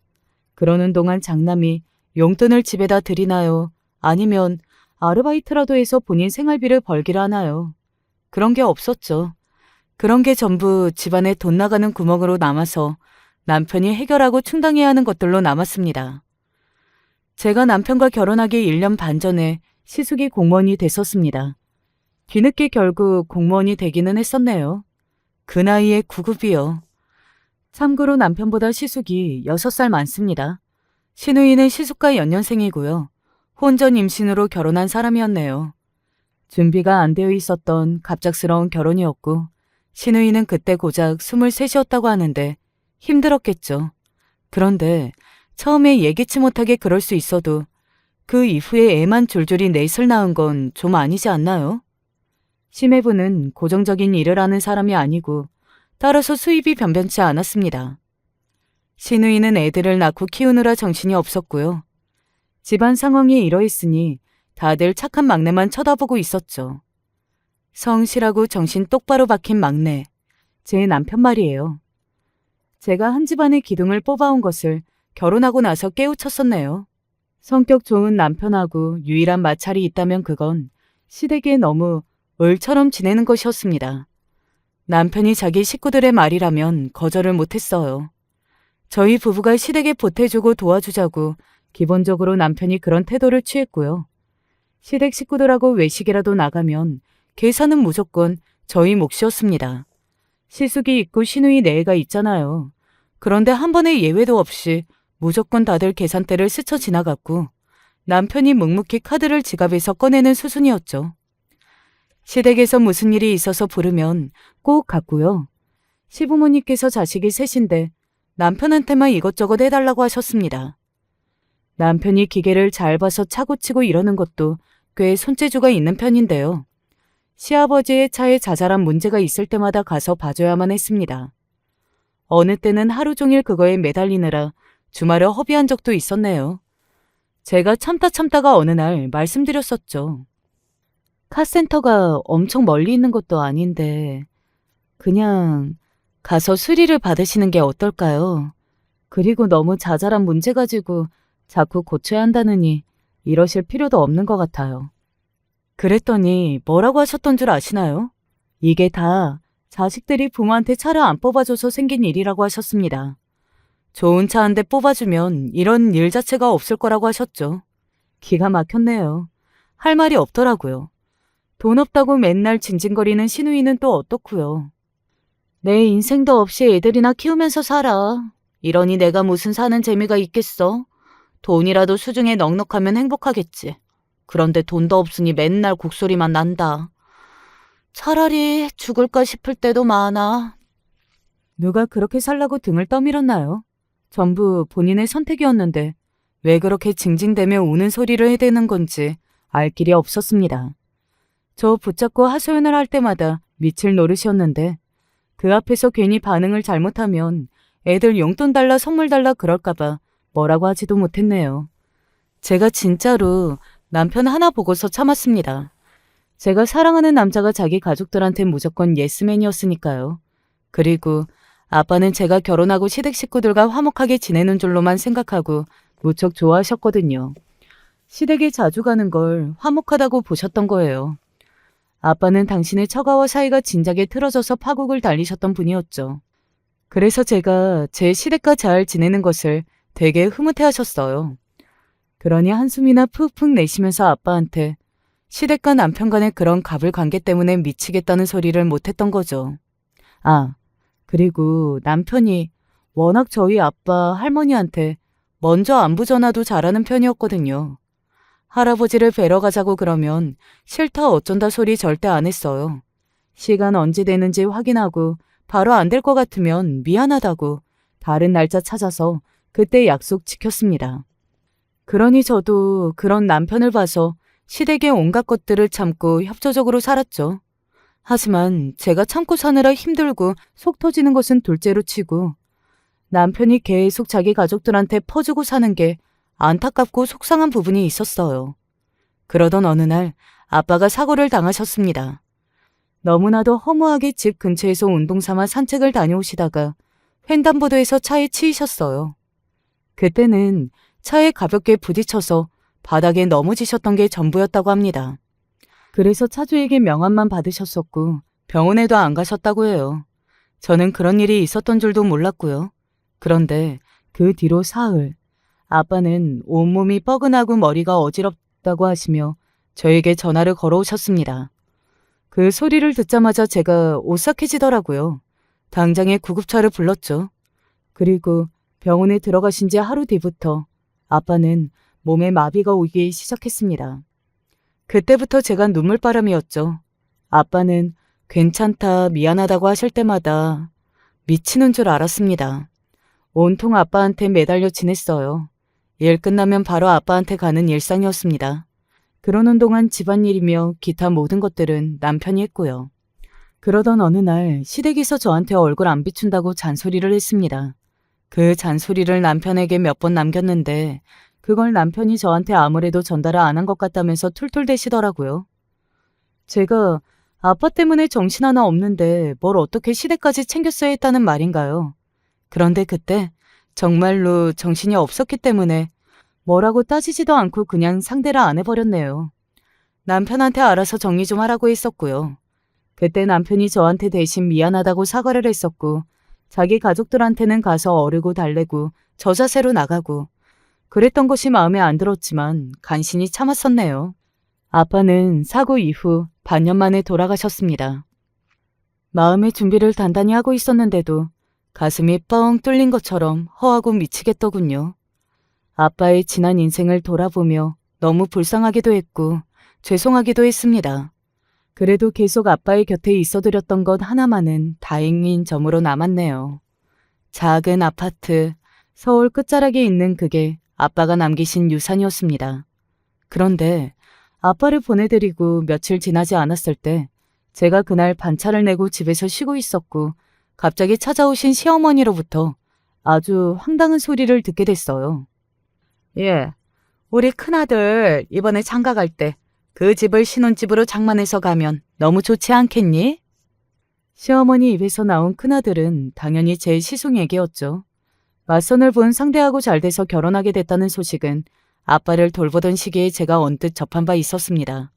그러는 동안 장남이 용돈을 집에다 드리나요? 아니면 아르바이트라도 해서 본인 생활비를 벌기를 하나요? 그런 게 없었죠. 그런 게 전부 집안에 돈 나가는 구멍으로 남아서 남편이 해결하고 충당해야 하는 것들로 남았습니다. 제가 남편과 결혼하기 1년 반 전에 시숙이 공무원이 됐었습니다. 뒤늦게 결국 공무원이 되기는 했었네요. 그 나이에 9급이요. 참고로 남편보다 시숙이 6살 많습니다. 시누이는 시숙과 연년생이고요. 혼전 임신으로 결혼한 사람이었네요. 준비가 안 되어 있었던 갑작스러운 결혼이었고 시누이는 그때 고작 23이었다고 하는데 힘들었겠죠. 그런데 처음에 예기치 못하게 그럴 수 있어도 그 이후에 애만 줄줄이 넷을 낳은 건 좀 아니지 않나요? 심해부는 고정적인 일을 하는 사람이 아니고 따라서 수입이 변변치 않았습니다. 시누이는 애들을 낳고 키우느라 정신이 없었고요. 집안 상황이 이러했으니 다들 착한 막내만 쳐다보고 있었죠. 성실하고 정신 똑바로 박힌 막내, 제 남편 말이에요. 제가 한 집안의 기둥을 뽑아온 것을 결혼하고 나서 깨우쳤었네요. 성격 좋은 남편하고 유일한 마찰이 있다면 그건 시댁에 너무 을처럼 지내는 것이었습니다. 남편이 자기 식구들의 말이라면 거절을 못했어요. 저희 부부가 시댁에 보태주고 도와주자고 기본적으로 남편이 그런 태도를 취했고요. 시댁 식구들하고 외식이라도 나가면 계산은 무조건 저희 몫이었습니다. 시숙이 있고 시누이 네애가 있잖아요. 그런데 한 번의 예외도 없이 무조건 다들 계산대를 스쳐 지나갔고 남편이 묵묵히 카드를 지갑에서 꺼내는 수순이었죠. 시댁에서 무슨 일이 있어서 부르면 꼭 갔고요. 시부모님께서 자식이 셋인데 남편한테만 이것저것 해달라고 하셨습니다. 남편이 기계를 잘 봐서 차고 치고 이러는 것도 꽤 손재주가 있는 편인데요. 시아버지의 차에 자잘한 문제가 있을 때마다 가서 봐줘야만 했습니다. 어느 때는 하루 종일 그거에 매달리느라 주말에 허비한 적도 있었네요. 제가 참다가 어느 날 말씀드렸었죠. 카센터가 엄청 멀리 있는 것도 아닌데 그냥 가서 수리를 받으시는 게 어떨까요? 그리고 너무 자잘한 문제 가지고 자꾸 고쳐야 한다느니 이러실 필요도 없는 것 같아요. 그랬더니 뭐라고 하셨던 줄 아시나요? 이게 다 자식들이 부모한테 차를 안 뽑아줘서 생긴 일이라고 하셨습니다. 좋은 차 한 대 뽑아주면 이런 일 자체가 없을 거라고 하셨죠. 기가 막혔네요. 할 말이 없더라고요. 돈 없다고 맨날 징징거리는 시누이는 또 어떻고요. 내 인생도 없이 애들이나 키우면서 살아. 이러니 내가 무슨 사는 재미가 있겠어. 돈이라도 수중에 넉넉하면 행복하겠지. 그런데 돈도 없으니 맨날 곡소리만 난다. 차라리 죽을까 싶을 때도 많아. 누가 그렇게 살라고 등을 떠밀었나요? 전부 본인의 선택이었는데 왜 그렇게 징징대며 우는 소리를 해대는 건지 알 길이 없었습니다. 저 붙잡고 하소연을 할 때마다 미칠 노릇이었는데 그 앞에서 괜히 반응을 잘못하면 애들 용돈 달라 선물 달라 그럴까봐 뭐라고 하지도 못했네요. 제가 진짜로 남편 하나 보고서 참았습니다. 제가 사랑하는 남자가 자기 가족들한테 무조건 예스맨이었으니까요. 그리고 아빠는 제가 결혼하고 시댁 식구들과 화목하게 지내는 줄로만 생각하고 무척 좋아하셨거든요. 시댁에 자주 가는 걸 화목하다고 보셨던 거예요. 아빠는 당신의 처가와 사이가 진작에 틀어져서 파국을 달리셨던 분이었죠. 그래서 제가 제 시댁과 잘 지내는 것을 되게 흐뭇해하셨어요. 그러니 한숨이나 푹푹 내쉬면서 아빠한테 시댁과 남편 간의 그런 갑을 관계 때문에 미치겠다는 소리를 못했던 거죠. 아, 그리고 남편이 워낙 저희 아빠, 할머니한테 먼저 안부 전화도 잘하는 편이었거든요. 할아버지를 뵈러 가자고 그러면 싫다 어쩐다 소리 절대 안 했어요. 시간 언제 되는지 확인하고 바로 안 될 것 같으면 미안하다고 다른 날짜 찾아서 그때 약속 지켰습니다. 그러니 저도 그런 남편을 봐서 시댁의 온갖 것들을 참고 협조적으로 살았죠. 하지만 제가 참고 사느라 힘들고 속 터지는 것은 둘째로 치고 남편이 계속 자기 가족들한테 퍼주고 사는 게 안타깝고 속상한 부분이 있었어요. 그러던 어느 날 아빠가 사고를 당하셨습니다. 너무나도 허무하게 집 근처에서 운동 삼아 산책을 다녀오시다가 횡단보도에서 차에 치이셨어요. 그때는 차에 가볍게 부딪혀서 바닥에 넘어지셨던 게 전부였다고 합니다. 그래서 차주에게 명함만 받으셨었고 병원에도 안 가셨다고 해요. 저는 그런 일이 있었던 줄도 몰랐고요. 그런데 그 뒤로 사흘, 아빠는 온몸이 뻐근하고 머리가 어지럽다고 하시며 저에게 전화를 걸어오셨습니다. 그 소리를 듣자마자 제가 오싹해지더라고요. 당장에 구급차를 불렀죠. 그리고 병원에 들어가신 지 하루 뒤부터 아빠는 몸에 마비가 오기 시작했습니다. 그때부터 제가 눈물바람이었죠. 아빠는 괜찮다, 미안하다고 하실 때마다 미치는 줄 알았습니다. 온통 아빠한테 매달려 지냈어요. 일 끝나면 바로 아빠한테 가는 일상이었습니다. 그러는 동안 집안일이며 기타 모든 것들은 남편이 했고요. 그러던 어느 날 시댁에서 저한테 얼굴 안 비춘다고 잔소리를 했습니다. 그 잔소리를 남편에게 몇 번 남겼는데 그걸 남편이 저한테 아무래도 전달을 안 한 것 같다면서 툴툴대시더라고요. 제가 아빠 때문에 정신 하나 없는데 뭘 어떻게 시댁까지 챙겼어야 했다는 말인가요? 그런데 그때 정말로 정신이 없었기 때문에 뭐라고 따지지도 않고 그냥 상대를 안 해버렸네요. 남편한테 알아서 정리 좀 하라고 했었고요. 그때 남편이 저한테 대신 미안하다고 사과를 했었고 자기 가족들한테는 가서 어르고 달래고 저 자세로 나가고 그랬던 것이 마음에 안 들었지만 간신히 참았었네요. 아빠는 사고 이후 반년 만에 돌아가셨습니다. 마음의 준비를 단단히 하고 있었는데도 가슴이 뻥 뚫린 것처럼 허하고 미치겠더군요. 아빠의 지난 인생을 돌아보며 너무 불쌍하기도 했고 죄송하기도 했습니다. 그래도 계속 아빠의 곁에 있어드렸던 것 하나만은 다행인 점으로 남았네요. 작은 아파트, 서울 끝자락에 있는 그게 아빠가 남기신 유산이었습니다. 그런데 아빠를 보내드리고 며칠 지나지 않았을 때 제가 그날 반차를 내고 집에서 쉬고 있었고 갑자기 찾아오신 시어머니로부터 아주 황당한 소리를 듣게 됐어요. 예, 우리 큰아들 이번에 장가 갈 때 그 집을 신혼집으로 장만해서 가면 너무 좋지 않겠니? 시어머니 입에서 나온 큰아들은 당연히 제 시숙에게였죠. 맞선을 본 상대하고 잘 돼서 결혼하게 됐다는 소식은 아빠를 돌보던 시기에 제가 언뜻 접한 바 있었습니다.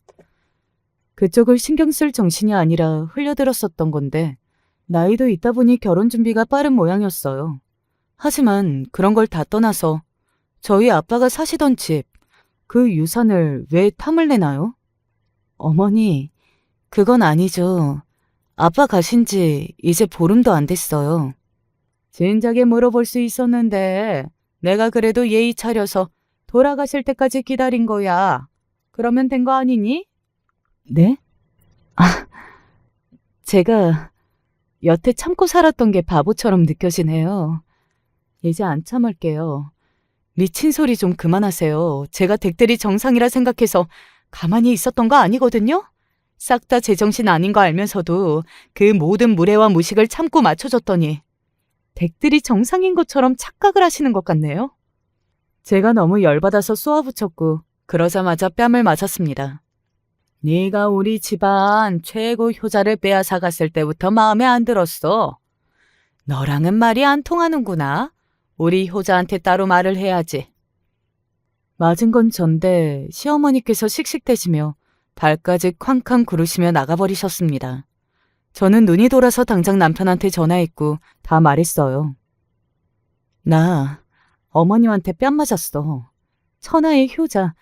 그쪽을 신경 쓸 정신이 아니라 흘려들었었던 건데 나이도 있다 보니 결혼 준비가 빠른 모양이었어요. 하지만 그런 걸 다 떠나서 저희 아빠가 사시던 집, 그 유산을 왜 탐을 내나요? 어머니, 그건 아니죠. 아빠 가신 지 이제 보름도 안 됐어요. 진작에 물어볼 수 있었는데 내가 그래도 예의 차려서 돌아가실 때까지 기다린 거야. 그러면 된 거 아니니? 네? 제가 여태 참고 살았던 게 바보처럼 느껴지네요. 이제 안 참을게요. 미친 소리 좀 그만하세요. 제가 댁들이 정상이라 생각해서 가만히 있었던 거 아니거든요? 싹 다 제정신 아닌 거 알면서도 그 모든 무례와 무식을 참고 맞춰줬더니 댁들이 정상인 것처럼 착각을 하시는 것 같네요. 제가 너무 열받아서 쏘아붙였고 그러자마자 뺨을 맞았습니다. 네가 우리 집안 최고 효자를 빼앗아 갔을 때부터 마음에 안 들었어. 너랑은 말이 안 통하는구나. 우리 효자한테 따로 말을 해야지. 맞은 건 전데 시어머니께서 씩씩대시며 발까지 쾅쾅 구르시며 나가버리셨습니다. 저는 눈이 돌아서 당장 남편한테 전화했고 다 말했어요. 나 어머님한테 뺨 맞았어. 천하의 효자.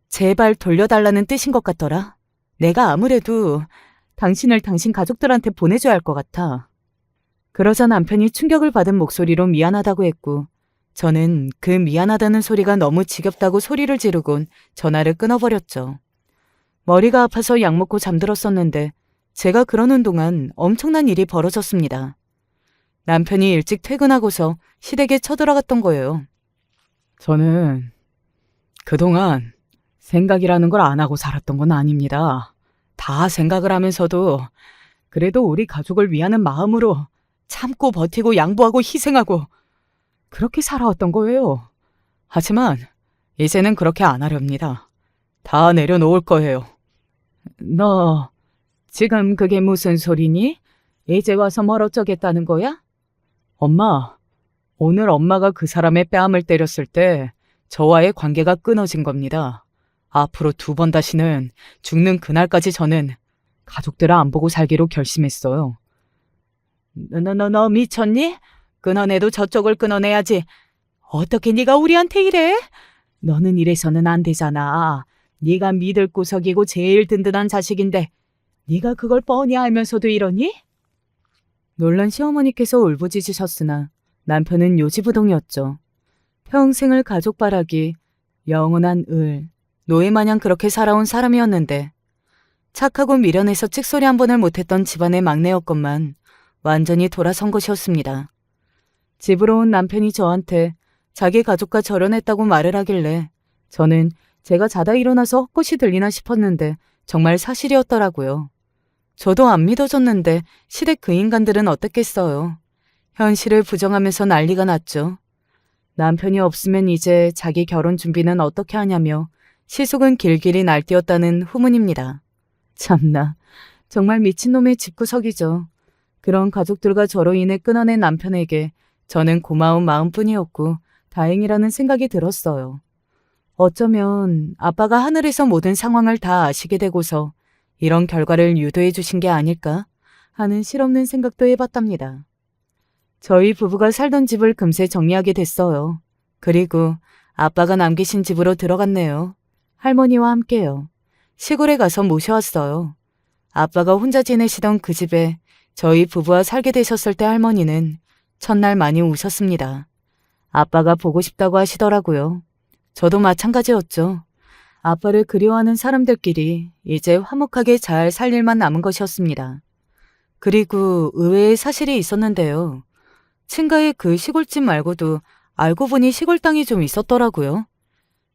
제발 돌려달라는 뜻인 것 같더라. 내가 아무래도 당신을 당신 가족들한테 보내줘야 할 것 같아. 그러자 남편이 충격을 받은 목소리로 미안하다고 했고, 저는 그 미안하다는 소리가 너무 지겹다고 소리를 지르곤 전화를 끊어버렸죠. 머리가 아파서 약 먹고 잠들었었는데 제가 그러는 동안 엄청난 일이 벌어졌습니다. 남편이 일찍 퇴근하고서 시댁에 쳐들어갔던 거예요. 저는 그동안 생각이라는 걸 안 하고 살았던 건 아닙니다. 다 생각을 하면서도 그래도 우리 가족을 위하는 마음으로 참고 버티고 양보하고 희생하고 그렇게 살아왔던 거예요. 하지만 이제는 그렇게 안 하렵니다. 다 내려놓을 거예요. 너 지금 그게 무슨 소리니? 이제 와서 뭘 어쩌겠다는 거야? 엄마, 오늘 엄마가 그 사람의 뺨을 때렸을 때 저와의 관계가 끊어진 겁니다. 앞으로 2번 다시는 죽는 그날까지 저는 가족들을 안 보고 살기로 결심했어요. 너 미쳤니? 끊어내도 저쪽을 끊어내야지. 어떻게 네가 우리한테 이래? 너는 이래서는 안 되잖아. 네가 믿을 구석이고 제일 든든한 자식인데 네가 그걸 뻔히 알면서도 이러니? 놀란 시어머니께서 울부짖으셨으나 남편은 요지부동이었죠. 평생을 가족 바라기, 영원한 을, 노예마냥 그렇게 살아온 사람이었는데 착하고 미련해서 찍소리 한 번을 못했던 집안의 막내였건만 완전히 돌아선 것이었습니다. 집으로 온 남편이 저한테 자기 가족과 절연했다고 말을 하길래 저는 제가 자다 일어나서 헛것이 들리나 싶었는데 정말 사실이었더라고요. 저도 안 믿어졌는데 시댁 그 인간들은 어땠겠어요. 현실을 부정하면서 난리가 났죠. 남편이 없으면 이제 자기 결혼 준비는 어떻게 하냐며 시속은 길길이 날뛰었다는 후문입니다. 참나, 정말 미친놈의 집구석이죠. 그런 가족들과 저로 인해 끊어낸 남편에게 저는 고마운 마음뿐이었고 다행이라는 생각이 들었어요. 어쩌면 아빠가 하늘에서 모든 상황을 다 아시게 되고서 이런 결과를 유도해 주신 게 아닐까 하는 실없는 생각도 해봤답니다. 저희 부부가 살던 집을 금세 정리하게 됐어요. 그리고 아빠가 남기신 집으로 들어갔네요. 할머니와 함께요. 시골에 가서 모셔왔어요. 아빠가 혼자 지내시던 그 집에 저희 부부와 살게 되셨을 때 할머니는 첫날 많이 우셨습니다. 아빠가 보고 싶다고 하시더라고요. 저도 마찬가지였죠. 아빠를 그리워하는 사람들끼리 이제 화목하게 잘 살 일만 남은 것이었습니다. 그리고 의외의 사실이 있었는데요. 친가의 그 시골집 말고도 알고 보니 시골 땅이 좀 있었더라고요.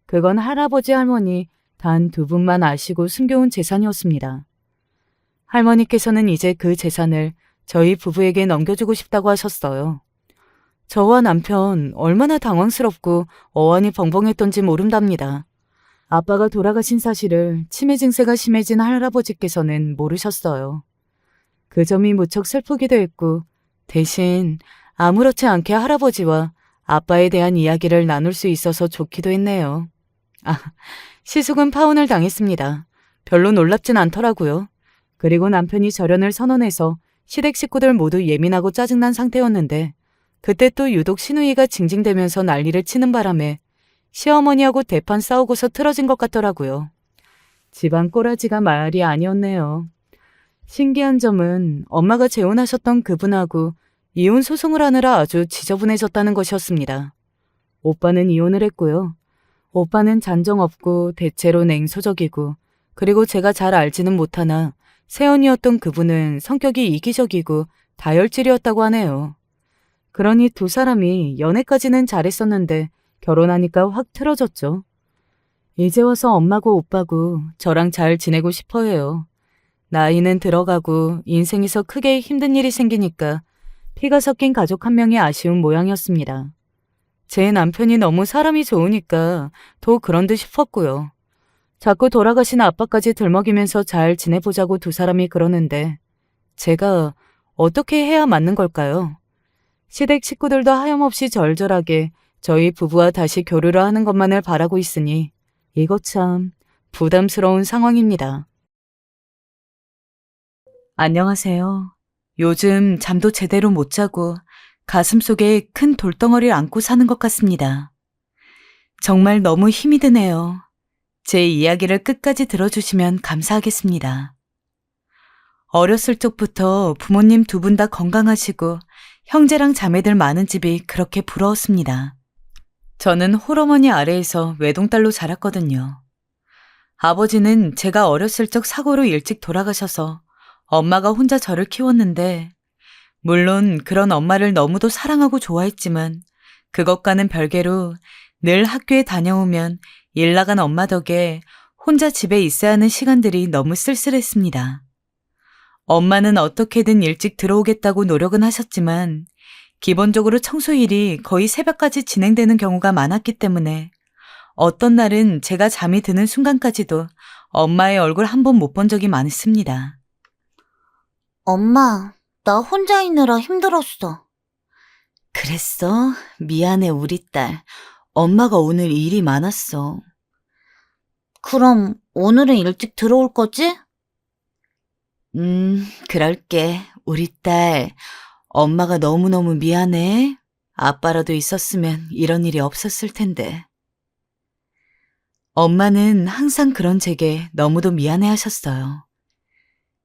그건 할아버지 할머니 단 2분만 아시고 숨겨온 재산이었습니다. 할머니께서는 이제 그 재산을 저희 부부에게 넘겨주고 싶다고 하셨어요. 저와 남편 얼마나 당황스럽고 어안이 벙벙했던지 모른답니다. 아빠가 돌아가신 사실을 치매 증세가 심해진 할아버지께서는 모르셨어요. 그 점이 무척 슬프기도 했고 대신 아무렇지 않게 할아버지와 아빠에 대한 이야기를 나눌 수 있어서 좋기도 했네요. 시숙은 파혼을 당했습니다. 별로 놀랍진 않더라고요. 그리고 남편이 절연을 선언해서 시댁 식구들 모두 예민하고 짜증난 상태였는데 그때 또 유독 시누이가 징징대면서 난리를 치는 바람에 시어머니하고 대판 싸우고서 틀어진 것 같더라고요. 집안 꼬라지가 말이 아니었네요. 신기한 점은 엄마가 재혼하셨던 그분하고 이혼 소송을 하느라 아주 지저분해졌다는 것이었습니다. 오빠는 이혼을 했고요. 오빠는 잔정 없고 대체로 냉소적이고 그리고 제가 잘 알지는 못하나 새언니였던 그분은 성격이 이기적이고 다혈질이었다고 하네요. 그러니 2 사람이 연애까지는 잘했었는데 결혼하니까 확 틀어졌죠. 이제 와서 엄마고 오빠고 저랑 잘 지내고 싶어 해요. 나이는 들어가고 인생에서 크게 힘든 일이 생기니까 피가 섞인 가족 한 명이 아쉬운 모양이었습니다. 제 남편이 너무 사람이 좋으니까 더 그런 듯 싶었고요. 자꾸 돌아가신 아빠까지 들먹이면서 잘 지내보자고 2 사람이 그러는데 제가 어떻게 해야 맞는 걸까요? 시댁 식구들도 하염없이 절절하게 저희 부부와 다시 교류를 하는 것만을 바라고 있으니 이거 참 부담스러운 상황입니다. 안녕하세요. 요즘 잠도 제대로 못 자고 가슴속에 큰 돌덩어리를 안고 사는 것 같습니다. 정말 너무 힘이 드네요. 제 이야기를 끝까지 들어주시면 감사하겠습니다. 어렸을 적부터 부모님 두 분 다 건강하시고 형제랑 자매들 많은 집이 그렇게 부러웠습니다. 저는 홀어머니 아래에서 외동딸로 자랐거든요. 아버지는 제가 어렸을 적 사고로 일찍 돌아가셔서 엄마가 혼자 저를 키웠는데, 물론 그런 엄마를 너무도 사랑하고 좋아했지만 그것과는 별개로 늘 학교에 다녀오면 일 나간 엄마 덕에 혼자 집에 있어야 하는 시간들이 너무 쓸쓸했습니다. 엄마는 어떻게든 일찍 들어오겠다고 노력은 하셨지만 기본적으로 청소일이 거의 새벽까지 진행되는 경우가 많았기 때문에 어떤 날은 제가 잠이 드는 순간까지도 엄마의 얼굴 한 번 못 본 적이 많습니다. 엄마, 나 혼자 있느라 힘들었어. 그랬어? 미안해, 우리 딸. 엄마가 오늘 일이 많았어. 그럼 오늘은 일찍 들어올 거지? 그럴게. 우리 딸. 엄마가 너무너무 미안해. 아빠라도 있었으면 이런 일이 없었을 텐데. 엄마는 항상 그런 제게 너무도 미안해 하셨어요.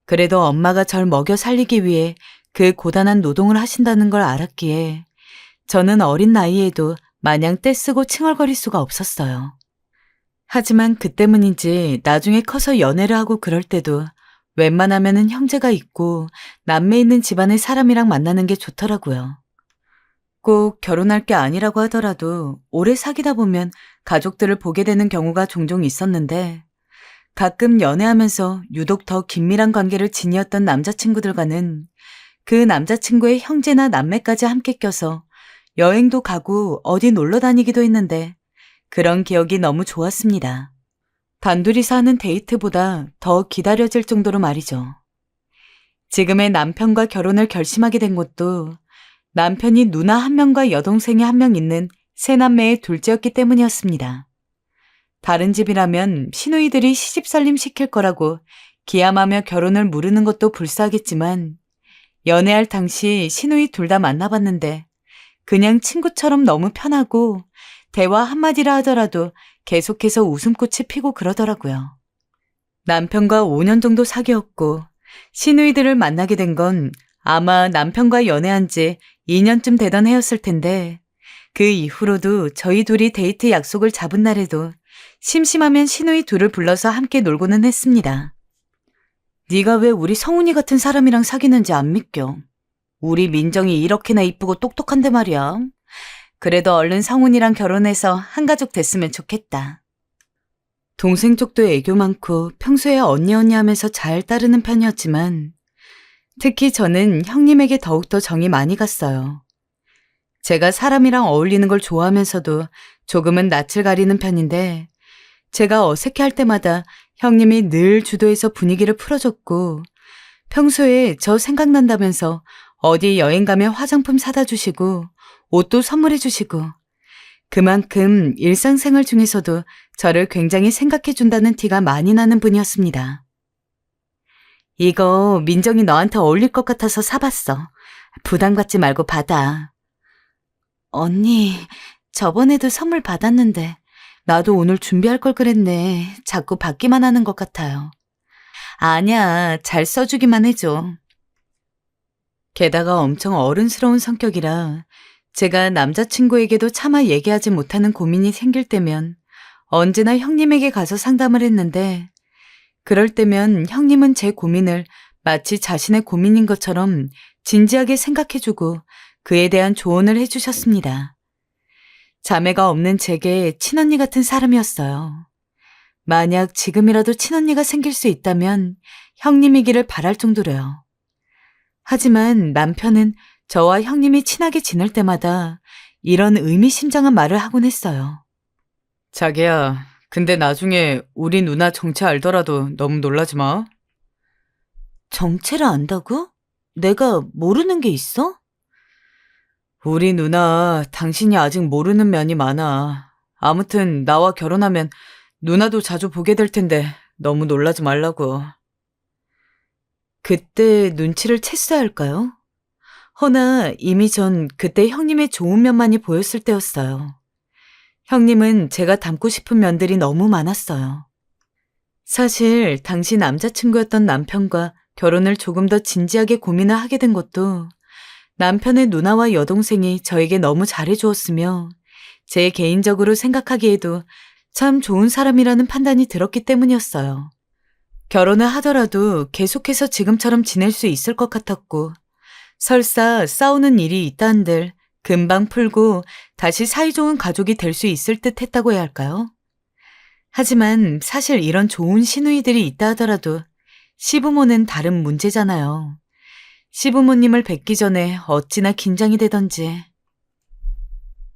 그래도 엄마가 절 먹여 살리기 위해 그 고단한 노동을 하신다는 걸 알았기에 저는 어린 나이에도 마냥 떼쓰고 칭얼거릴 수가 없었어요. 하지만 그 때문인지 나중에 커서 연애를 하고 그럴 때도 웬만하면은 형제가 있고 남매 있는 집안의 사람이랑 만나는 게 좋더라고요. 꼭 결혼할 게 아니라고 하더라도 오래 사귀다 보면 가족들을 보게 되는 경우가 종종 있었는데, 가끔 연애하면서 유독 더 긴밀한 관계를 지니었던 남자친구들과는 그 남자친구의 형제나 남매까지 함께 껴서 여행도 가고 어디 놀러 다니기도 했는데 그런 기억이 너무 좋았습니다. 단둘이서 하는 데이트보다 더 기다려질 정도로 말이죠. 지금의 남편과 결혼을 결심하게 된 것도 남편이 누나 한 명과 여동생이 한 명 있는 세 남매의 둘째였기 때문이었습니다. 다른 집이라면 시누이들이 시집살림 시킬 거라고 기함하며 결혼을 무르는 것도 불쌍하겠지만, 연애할 당시 시누이 둘 다 만나봤는데 그냥 친구처럼 너무 편하고 대화 한마디라 하더라도 계속해서 웃음꽃이 피고 그러더라고요. 남편과 5년 정도 사귀었고 시누이들을 만나게 된 건 아마 남편과 연애한 지 2년쯤 되던 해였을 텐데, 그 이후로도 저희 둘이 데이트 약속을 잡은 날에도 심심하면 시누이 둘을 불러서 함께 놀고는 했습니다. 네가 왜 우리 성훈이 같은 사람이랑 사귀는지 안 믿겨. 우리 민정이 이렇게나 이쁘고 똑똑한데 말이야. 그래도 얼른 성훈이랑 결혼해서 한가족 됐으면 좋겠다. 동생 쪽도 애교 많고 평소에 언니 하면서 잘 따르는 편이었지만 특히 저는 형님에게 더욱더 정이 많이 갔어요. 제가 사람이랑 어울리는 걸 좋아하면서도 조금은 낯을 가리는 편인데, 제가 어색해할 때마다 형님이 늘 주도해서 분위기를 풀어줬고, 평소에 저 생각난다면서 어디 여행 가면 화장품 사다 주시고 옷도 선물해 주시고, 그만큼 일상생활 중에서도 저를 굉장히 생각해 준다는 티가 많이 나는 분이었습니다. 이거 민정이 너한테 어울릴 것 같아서 사봤어. 부담 갖지 말고 받아. 언니, 저번에도 선물 받았는데 나도 오늘 준비할 걸 그랬네. 자꾸 받기만 하는 것 같아요. 아니야, 잘 써주기만 해줘. 게다가 엄청 어른스러운 성격이라 제가 남자친구에게도 차마 얘기하지 못하는 고민이 생길 때면 언제나 형님에게 가서 상담을 했는데, 그럴 때면 형님은 제 고민을 마치 자신의 고민인 것처럼 진지하게 생각해주고 그에 대한 조언을 해주셨습니다. 자매가 없는 제게 친언니 같은 사람이었어요. 만약 지금이라도 친언니가 생길 수 있다면 형님이기를 바랄 정도로요. 하지만 남편은 저와 형님이 친하게 지낼 때마다 이런 의미심장한 말을 하곤 했어요. 자기야, 근데 나중에 우리 누나 정체 알더라도 너무 놀라지 마. 정체를 안다고? 내가 모르는 게 있어? 우리 누나, 당신이 아직 모르는 면이 많아. 아무튼 나와 결혼하면 누나도 자주 보게 될 텐데 너무 놀라지 말라고. 그때 눈치를 챘어야 할까요? 허나 이미 전 그때 형님의 좋은 면만이 보였을 때였어요. 형님은 제가 닮고 싶은 면들이 너무 많았어요. 사실 당시 남자친구였던 남편과 결혼을 조금 더 진지하게 고민을 하게 된 것도 남편의 누나와 여동생이 저에게 너무 잘해주었으며 제 개인적으로 생각하기에도 참 좋은 사람이라는 판단이 들었기 때문이었어요. 결혼을 하더라도 계속해서 지금처럼 지낼 수 있을 것 같았고 설사 싸우는 일이 있다 한들 금방 풀고 다시 사이좋은 가족이 될 수 있을 듯 했다고 해야 할까요? 하지만 사실 이런 좋은 시누이들이 있다 하더라도 시부모는 다른 문제잖아요. 시부모님을 뵙기 전에 어찌나 긴장이 되던지.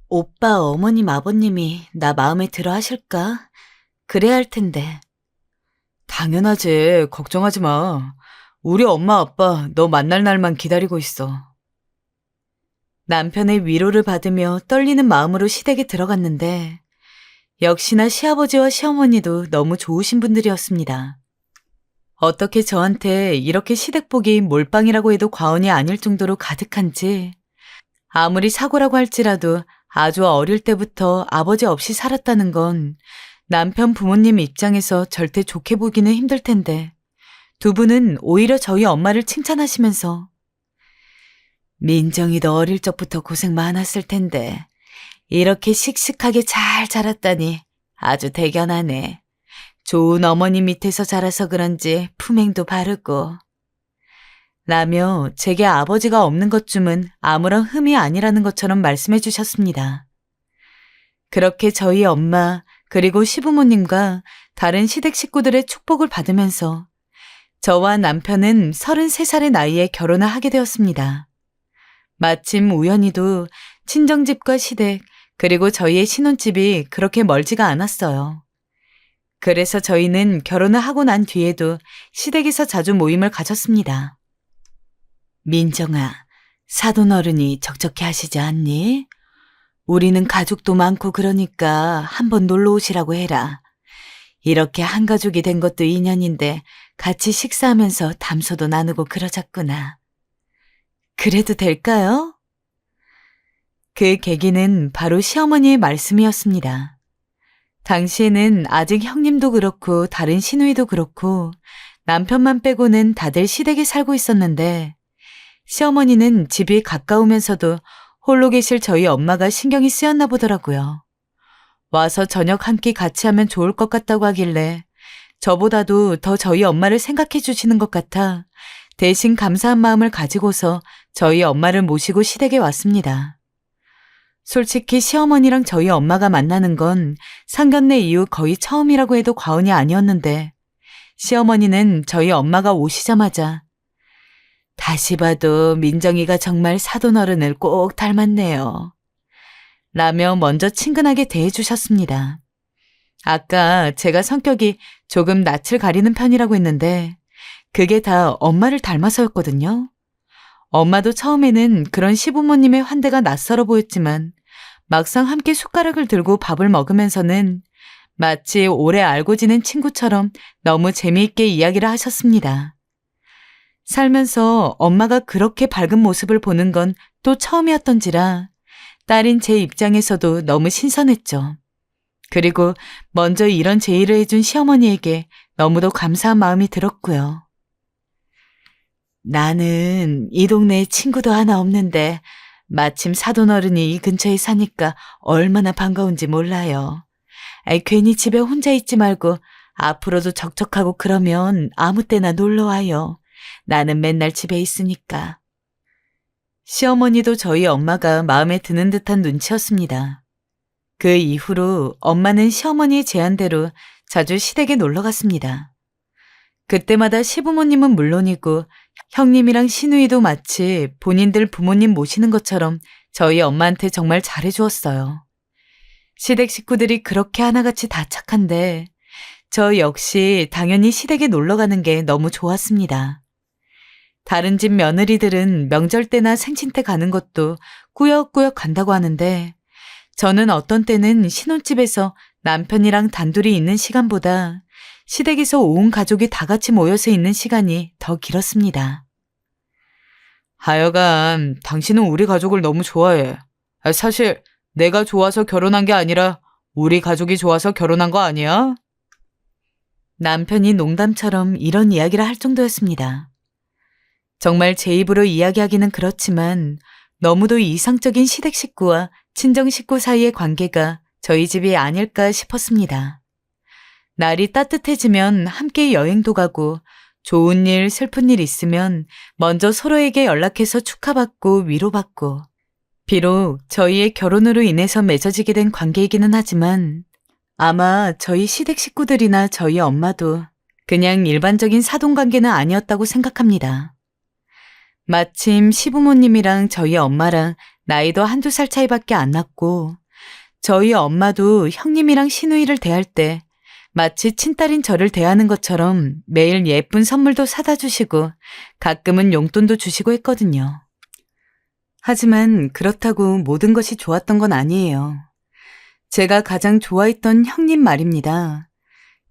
오빠, 어머님, 아버님이 나 마음에 들어 하실까? 그래야 할 텐데. 당연하지. 걱정하지 마. 우리 엄마, 아빠 너 만날 날만 기다리고 있어. 남편의 위로를 받으며 떨리는 마음으로 시댁에 들어갔는데 역시나 시아버지와 시어머니도 너무 좋으신 분들이었습니다. 어떻게 저한테 이렇게 시댁복이 몰빵이라고 해도 과언이 아닐 정도로 가득한지 아무리 사고라고 할지라도 아주 어릴 때부터 아버지 없이 살았다는 건 남편 부모님 입장에서 절대 좋게 보기는 힘들 텐데 두 분은 오히려 저희 엄마를 칭찬하시면서 민정이도 어릴 적부터 고생 많았을 텐데 이렇게 씩씩하게 잘 자랐다니 아주 대견하네. 좋은 어머니 밑에서 자라서 그런지 품행도 바르고. 라며 제게 아버지가 없는 것쯤은 아무런 흠이 아니라는 것처럼 말씀해 주셨습니다. 그렇게 저희 엄마 그리고 시부모님과 다른 시댁 식구들의 축복을 받으면서 저와 남편은 33살의 나이에 결혼을 하게 되었습니다. 마침 우연히도 친정집과 시댁 그리고 저희의 신혼집이 그렇게 멀지가 않았어요. 그래서 저희는 결혼을 하고 난 뒤에도 시댁에서 자주 모임을 가졌습니다. 민정아, 사돈어른이 적적해 하시지 않니? 우리는 가족도 많고 그러니까 한번 놀러 오시라고 해라. 이렇게 한 가족이 된 것도 인연인데 같이 식사하면서 담소도 나누고 그러자꾸나. 그래도 될까요? 그 계기는 바로 시어머니의 말씀이었습니다. 당시에는 아직 형님도 그렇고 다른 시누이도 그렇고 남편만 빼고는 다들 시댁에 살고 있었는데 시어머니는 집이 가까우면서도 홀로 계실 저희 엄마가 신경이 쓰였나 보더라고요. 와서 저녁 한 끼 같이 하면 좋을 것 같다고 하길래 저보다도 더 저희 엄마를 생각해 주시는 것 같아 대신 감사한 마음을 가지고서 저희 엄마를 모시고 시댁에 왔습니다. 솔직히 시어머니랑 저희 엄마가 만나는 건 상견례 이후 거의 처음이라고 해도 과언이 아니었는데 시어머니는 저희 엄마가 오시자마자 다시 봐도 민정이가 정말 사돈어른을 꼭 닮았네요. 라며 먼저 친근하게 대해주셨습니다. 아까 제가 성격이 조금 낯을 가리는 편이라고 했는데 그게 다 엄마를 닮아서였거든요. 엄마도 처음에는 그런 시부모님의 환대가 낯설어 보였지만 막상 함께 숟가락을 들고 밥을 먹으면서는 마치 오래 알고 지낸 친구처럼 너무 재미있게 이야기를 하셨습니다. 살면서 엄마가 그렇게 밝은 모습을 보는 건 또 처음이었던지라 딸인 제 입장에서도 너무 신선했죠. 그리고 먼저 이런 제의를 해준 시어머니에게 너무도 감사한 마음이 들었고요. 나는 이 동네에 친구도 하나 없는데 마침 사돈어른이 이 근처에 사니까 얼마나 반가운지 몰라요. 괜히 집에 혼자 있지 말고 앞으로도 적적하고 그러면 아무 때나 놀러와요. 나는 맨날 집에 있으니까. 시어머니도 저희 엄마가 마음에 드는 듯한 눈치였습니다. 그 이후로 엄마는 시어머니의 제안대로 자주 시댁에 놀러 갔습니다. 그때마다 시부모님은 물론이고 형님이랑 시누이도 마치 본인들 부모님 모시는 것처럼 저희 엄마한테 정말 잘해주었어요. 시댁 식구들이 그렇게 하나같이 다 착한데 저 역시 당연히 시댁에 놀러 가는 게 너무 좋았습니다. 다른 집 며느리들은 명절 때나 생신 때 가는 것도 꾸역꾸역 간다고 하는데 저는 어떤 때는 신혼집에서 남편이랑 단둘이 있는 시간보다 시댁에서 온 가족이 다 같이 모여서 있는 시간이 더 길었습니다. 하여간 당신은 우리 가족을 너무 좋아해. 사실 내가 좋아서 결혼한 게 아니라 우리 가족이 좋아서 결혼한 거 아니야? 남편이 농담처럼 이런 이야기를 할 정도였습니다. 정말 제 입으로 이야기하기는 그렇지만 너무도 이상적인 시댁 식구와 친정 식구 사이의 관계가 저희 집이 아닐까 싶었습니다. 날이 따뜻해지면 함께 여행도 가고 좋은 일, 슬픈 일 있으면 먼저 서로에게 연락해서 축하받고 위로받고 비록 저희의 결혼으로 인해서 맺어지게 된 관계이기는 하지만 아마 저희 시댁 식구들이나 저희 엄마도 그냥 일반적인 사돈관계는 아니었다고 생각합니다. 마침 시부모님이랑 저희 엄마랑 나이도 한두 살 차이밖에 안 났고 저희 엄마도 형님이랑 시누이를 대할 때 마치 친딸인 저를 대하는 것처럼 매일 예쁜 선물도 사다 주시고 가끔은 용돈도 주시고 했거든요. 하지만 그렇다고 모든 것이 좋았던 건 아니에요. 제가 가장 좋아했던 형님 말입니다.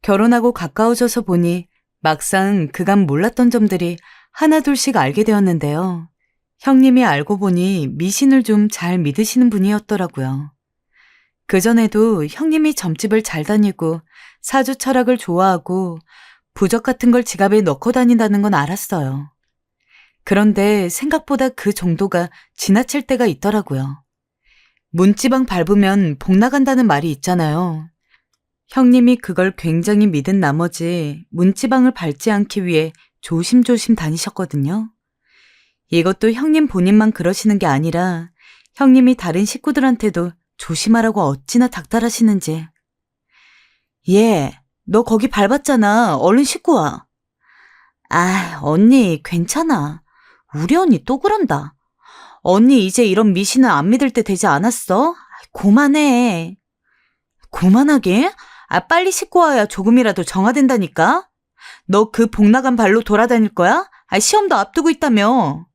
결혼하고 가까워져서 보니 막상 그간 몰랐던 점들이 하나둘씩 알게 되었는데요. 형님이 알고 보니 미신을 좀 잘 믿으시는 분이었더라고요. 그전에도 형님이 점집을 잘 다니고 사주 철학을 좋아하고 부적 같은 걸 지갑에 넣고 다닌다는 건 알았어요. 그런데 생각보다 그 정도가 지나칠 때가 있더라고요. 문지방 밟으면 복 나간다는 말이 있잖아요. 형님이 그걸 굉장히 믿은 나머지 문지방을 밟지 않기 위해 조심조심 다니셨거든요. 이것도 형님 본인만 그러시는 게 아니라 형님이 다른 식구들한테도 조심하라고 어찌나 닥달하시는지. 얘, 너 거기 밟았잖아. 얼른 씻고 와. 아, 언니 괜찮아. 우리 언니 또 그런다. 언니 이제 이런 미신은 안 믿을 때 되지 않았어? 그만해. 그만하게? 아, 빨리 씻고 와야 조금이라도 정화된다니까? 너 그 복 나간 발로 돌아다닐 거야? 아, 시험도 앞두고 있다며.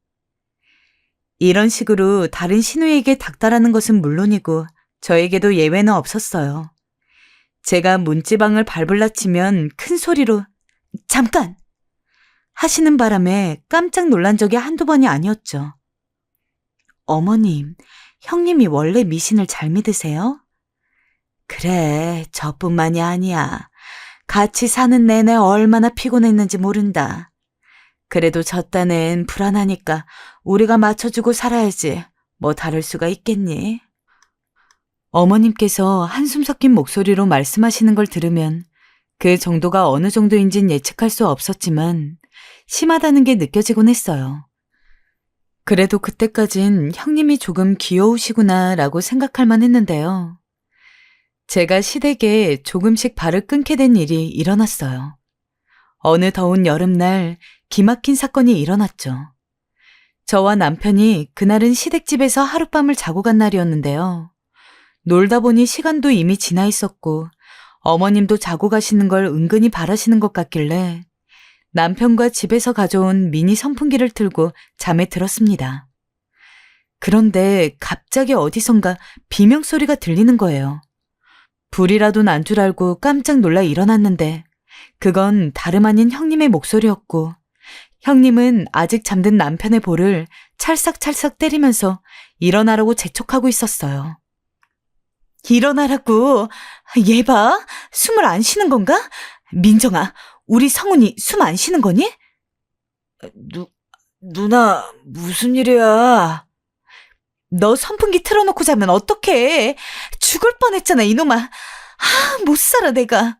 이런 식으로 다른 시누이에게 닥달하는 것은 물론이고 저에게도 예외는 없었어요. 제가 문지방을 밟을라 치면 큰 소리로 잠깐! 하시는 바람에 깜짝 놀란 적이 한두 번이 아니었죠. 어머님, 형님이 원래 미신을 잘 믿으세요? 그래, 저뿐만이 아니야. 같이 사는 내내 얼마나 피곤했는지 모른다. 그래도 저 딴엔 불안하니까 우리가 맞춰주고 살아야지. 뭐 다를 수가 있겠니? 어머님께서 한숨 섞인 목소리로 말씀하시는 걸 들으면 그 정도가 어느 정도인진 예측할 수 없었지만 심하다는 게 느껴지곤 했어요. 그래도 그때까진 형님이 조금 귀여우시구나라고 생각할 만했는데요. 제가 시댁에 조금씩 발을 끊게 된 일이 일어났어요. 어느 더운 여름날 기막힌 사건이 일어났죠. 저와 남편이 그날은 시댁집에서 하룻밤을 자고 간 날이었는데요. 놀다 보니 시간도 이미 지나 있었고 어머님도 자고 가시는 걸 은근히 바라시는 것 같길래 남편과 집에서 가져온 미니 선풍기를 틀고 잠에 들었습니다. 그런데 갑자기 어디선가 비명소리가 들리는 거예요. 불이라도 난 줄 알고 깜짝 놀라 일어났는데 그건 다름 아닌 형님의 목소리였고 형님은 아직 잠든 남편의 볼을 찰싹찰싹 때리면서 일어나라고 재촉하고 있었어요. 일어나라고. 얘 봐. 숨을 안 쉬는 건가? 민정아, 우리 성훈이 숨 안 쉬는 거니? 누나, 무슨 일이야? 너 선풍기 틀어놓고 자면 어떡해? 죽을 뻔했잖아, 이놈아. 못 살아, 내가.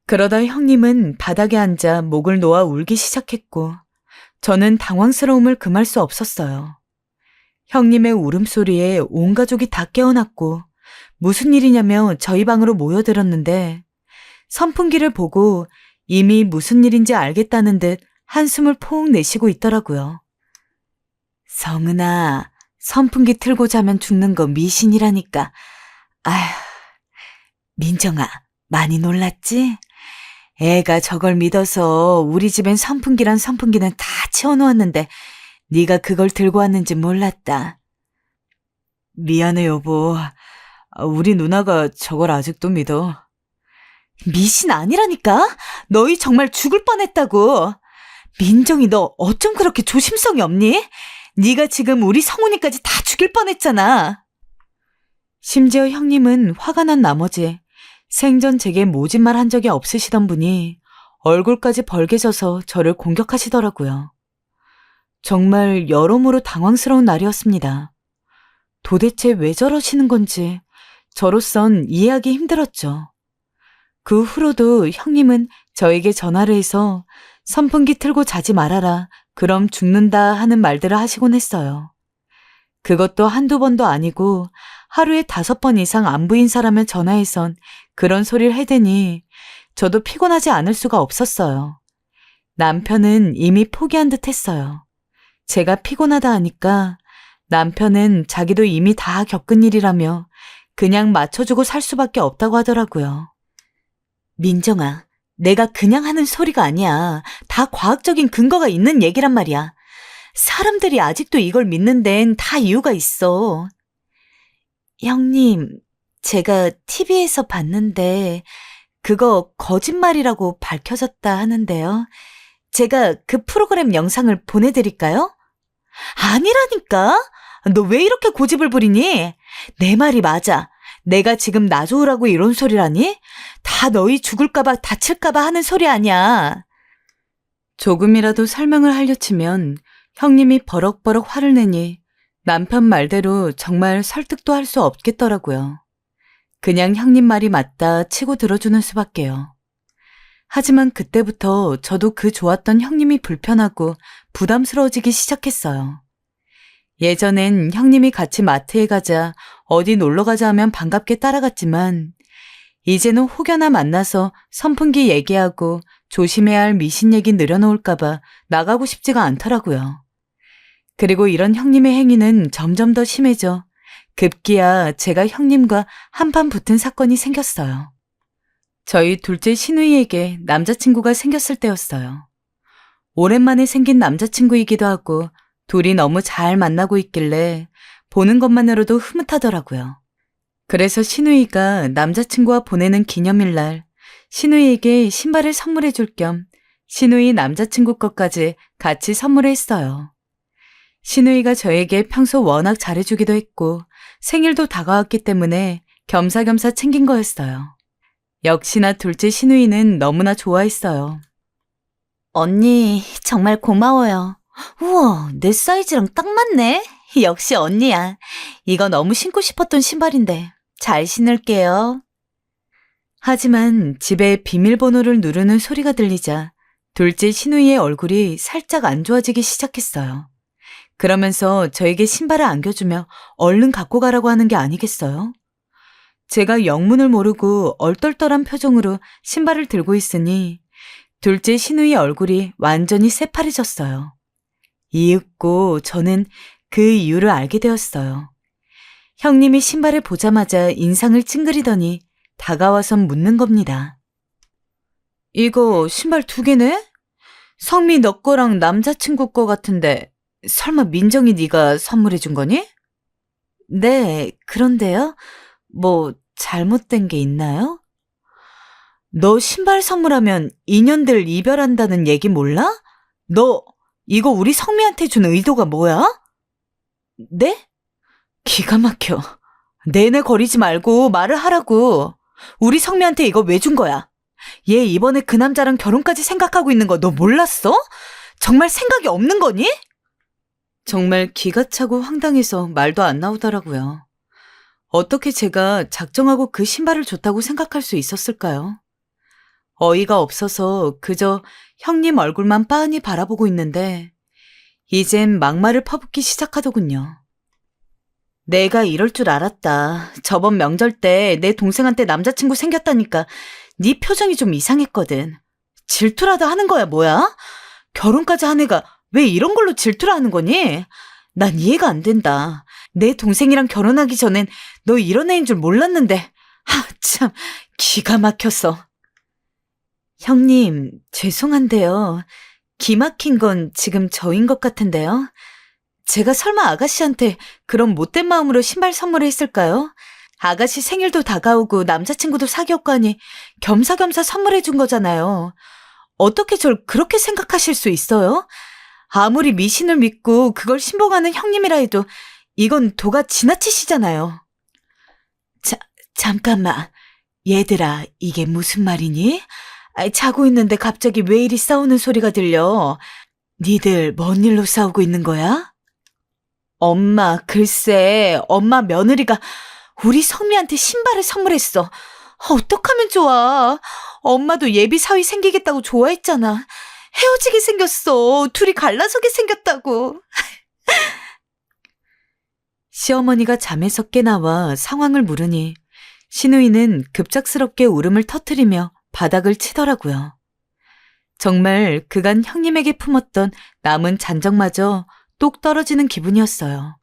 그러다 형님은 바닥에 앉아 목을 놓아 울기 시작했고 저는 당황스러움을 금할 수 없었어요. 형님의 울음소리에 온 가족이 다 깨어났고 무슨 일이냐며 저희 방으로 모여들었는데 선풍기를 보고 이미 무슨 일인지 알겠다는 듯 한숨을 폭 내쉬고 있더라고요. 성은아, 선풍기 틀고 자면 죽는 거 미신이라니까. 아휴, 민정아, 많이 놀랐지? 애가 저걸 믿어서 우리 집엔 선풍기란 선풍기는 다 채워놓았는데 네가 그걸 들고 왔는지 몰랐다. 미안해 여보. 우리 누나가 저걸 아직도 믿어. 미신 아니라니까? 너희 정말 죽을 뻔했다고. 민정이 너 어쩜 그렇게 조심성이 없니? 네가 지금 우리 성훈이까지 다 죽일 뻔했잖아. 심지어 형님은 화가 난 나머지 생전 제게 모진말 한 적이 없으시던 분이 얼굴까지 벌개져서 저를 공격하시더라고요. 정말 여러모로 당황스러운 날이었습니다. 도대체 왜 저러시는 건지 저로선 이해하기 힘들었죠. 그 후로도 형님은 저에게 전화를 해서 선풍기 틀고 자지 말아라, 그럼 죽는다 하는 말들을 하시곤 했어요. 그것도 한두 번도 아니고 하루에 5번 이상 안부인 사람을 전화해선 그런 소리를 해대니 저도 피곤하지 않을 수가 없었어요. 남편은 이미 포기한 듯 했어요. 제가 피곤하다 하니까 남편은 자기도 이미 다 겪은 일이라며 그냥 맞춰주고 살 수밖에 없다고 하더라고요. 민정아, 내가 그냥 하는 소리가 아니야. 다 과학적인 근거가 있는 얘기란 말이야. 사람들이 아직도 이걸 믿는 데는 다 이유가 있어. 형님, 제가 TV에서 봤는데 그거 거짓말이라고 밝혀졌다 하는데요. 제가 그 프로그램 영상을 보내드릴까요? 아니라니까? 너 왜 이렇게 고집을 부리니? 내 말이 맞아. 내가 지금 나 좋으라고 이런 소리라니? 다 너희 죽을까봐 다칠까봐 하는 소리 아니야. 조금이라도 설명을 하려 치면 형님이 버럭버럭 화를 내니 남편 말대로 정말 설득도 할 수 없겠더라고요. 그냥 형님 말이 맞다 치고 들어주는 수밖에요. 하지만 그때부터 저도 그 좋았던 형님이 불편하고 부담스러워지기 시작했어요. 예전엔 형님이 같이 마트에 가자, 어디 놀러 가자 하면 반갑게 따라갔지만 이제는 혹여나 만나서 선풍기 얘기하고 조심해야 할 미신 얘기 늘어놓을까봐 나가고 싶지가 않더라고요. 그리고 이런 형님의 행위는 점점 더 심해져 급기야 제가 형님과 한판 붙은 사건이 생겼어요. 저희 둘째 신우이에게 남자친구가 생겼을 때였어요. 오랜만에 생긴 남자친구이기도 하고 둘이 너무 잘 만나고 있길래 보는 것만으로도 흐뭇하더라고요. 그래서 신우이가 남자친구와 보내는 기념일날 신우이에게 신발을 선물해 줄 겸 신우이 남자친구 것까지 같이 선물했어요. 신우이가 저에게 평소 워낙 잘해주기도 했고 생일도 다가왔기 때문에 겸사겸사 챙긴 거였어요. 역시나 둘째 신우이는 너무나 좋아했어요. 언니, 정말 고마워요. 우와, 내 사이즈랑 딱 맞네. 역시 언니야. 이거 너무 신고 싶었던 신발인데 잘 신을게요. 하지만 집에 비밀번호를 누르는 소리가 들리자 둘째 신우이의 얼굴이 살짝 안 좋아지기 시작했어요. 그러면서 저에게 신발을 안겨주며 얼른 갖고 가라고 하는 게 아니겠어요? 제가 영문을 모르고 얼떨떨한 표정으로 신발을 들고 있으니 둘째 신우의 얼굴이 완전히 새파래졌어요. 이윽고 저는 그 이유를 알게 되었어요. 형님이 신발을 보자마자 인상을 찡그리더니 다가와선 묻는 겁니다. 이거 신발 2개네? 성미 너 거랑 남자친구 거 같은데 설마 민정이 네가 선물해 준 거니? 네, 그런데요. 뭐 잘못된 게 있나요? 너 신발 선물하면 인연들 이별한다는 얘기 몰라? 너 이거 우리 성미한테 준 의도가 뭐야? 네? 기가 막혀. 내내 거리지 말고 말을 하라고. 우리 성미한테 이거 왜 준 거야? 얘 이번에 그 남자랑 결혼까지 생각하고 있는 거 너 몰랐어? 정말 생각이 없는 거니? 정말 기가 차고 황당해서 말도 안 나오더라고요. 어떻게 제가 작정하고 그 신발을 줬다고 생각할 수 있었을까요? 어이가 없어서 그저 형님 얼굴만 빤히 바라보고 있는데 이젠 막말을 퍼붓기 시작하더군요. 내가 이럴 줄 알았다. 저번 명절 때 내 동생한테 남자친구 생겼다니까 네 표정이 좀 이상했거든. 질투라도 하는 거야 뭐야? 결혼까지 한 애가 왜 이런 걸로 질투를 하는 거니? 난 이해가 안 된다. 내 동생이랑 결혼하기 전엔 너 이런 애인 줄 몰랐는데 참 기가 막혔어. 형님, 죄송한데요. 기막힌 건 지금 저인 것 같은데요. 제가 설마 아가씨한테 그런 못된 마음으로 신발 선물을 했을까요? 아가씨 생일도 다가오고 남자친구도 사귀었고 하니 겸사겸사 선물해 준 거잖아요. 어떻게 절 그렇게 생각하실 수 있어요? 아무리 미신을 믿고 그걸 신봉하는 형님이라 해도 이건 도가 지나치시잖아요. 잠깐만. 얘들아, 이게 무슨 말이니? 자고 있는데 갑자기 왜 이리 싸우는 소리가 들려? 니들 뭔 일로 싸우고 있는 거야? 엄마, 글쎄, 엄마 며느리가 우리 성미한테 신발을 선물했어. 어떡하면 좋아? 엄마도 예비 사위 생기겠다고 좋아했잖아. 헤어지게 생겼어. 둘이 갈라서게 생겼다고. 시어머니가 잠에서 깨나와 상황을 물으니 시누이는 급작스럽게 울음을 터뜨리며 바닥을 치더라고요. 정말 그간 형님에게 품었던 남은 잔정마저 똑 떨어지는 기분이었어요.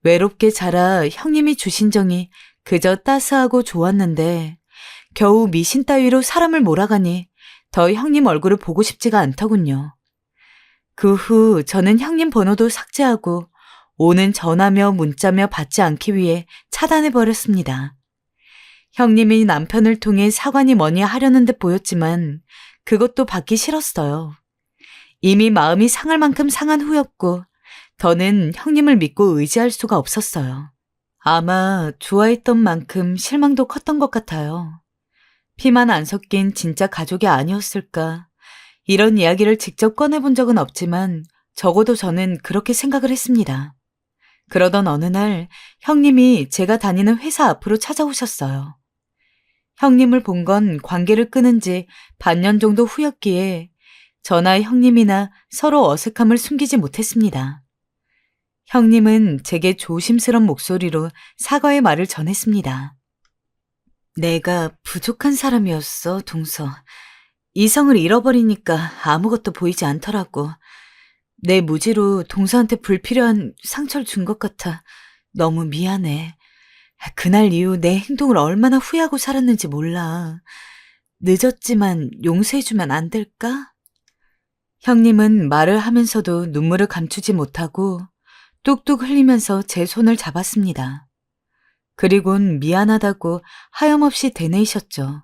외롭게 자라 형님이 주신 정이 그저 따스하고 좋았는데 겨우 미신 따위로 사람을 몰아가니 더 형님 얼굴을 보고 싶지가 않더군요. 그 후 저는 형님 번호도 삭제하고 오는 전화며 문자며 받지 않기 위해 차단해버렸습니다. 형님이 남편을 통해 사과니 뭐니 하려는 듯 보였지만 그것도 받기 싫었어요. 이미 마음이 상할 만큼 상한 후였고 더는 형님을 믿고 의지할 수가 없었어요. 아마 좋아했던 만큼 실망도 컸던 것 같아요. 피만 안 섞인 진짜 가족이 아니었을까. 이런 이야기를 직접 꺼내본 적은 없지만 적어도 저는 그렇게 생각을 했습니다. 그러던 어느 날 형님이 제가 다니는 회사 앞으로 찾아오셨어요. 형님을 본 건 관계를 끊은 지 반년 정도 후였기에 저나 형님이나 서로 어색함을 숨기지 못했습니다. 형님은 제게 조심스런 목소리로 사과의 말을 전했습니다. 내가 부족한 사람이었어, 동서. 이성을 잃어버리니까 아무것도 보이지 않더라고. 내 무지로 동서한테 불필요한 상처를 준 것 같아. 너무 미안해. 그날 이후 내 행동을 얼마나 후회하고 살았는지 몰라. 늦었지만 용서해주면 안 될까? 형님은 말을 하면서도 눈물을 감추지 못하고 뚝뚝 흘리면서 제 손을 잡았습니다. 그리곤 미안하다고 하염없이 되뇌이셨죠.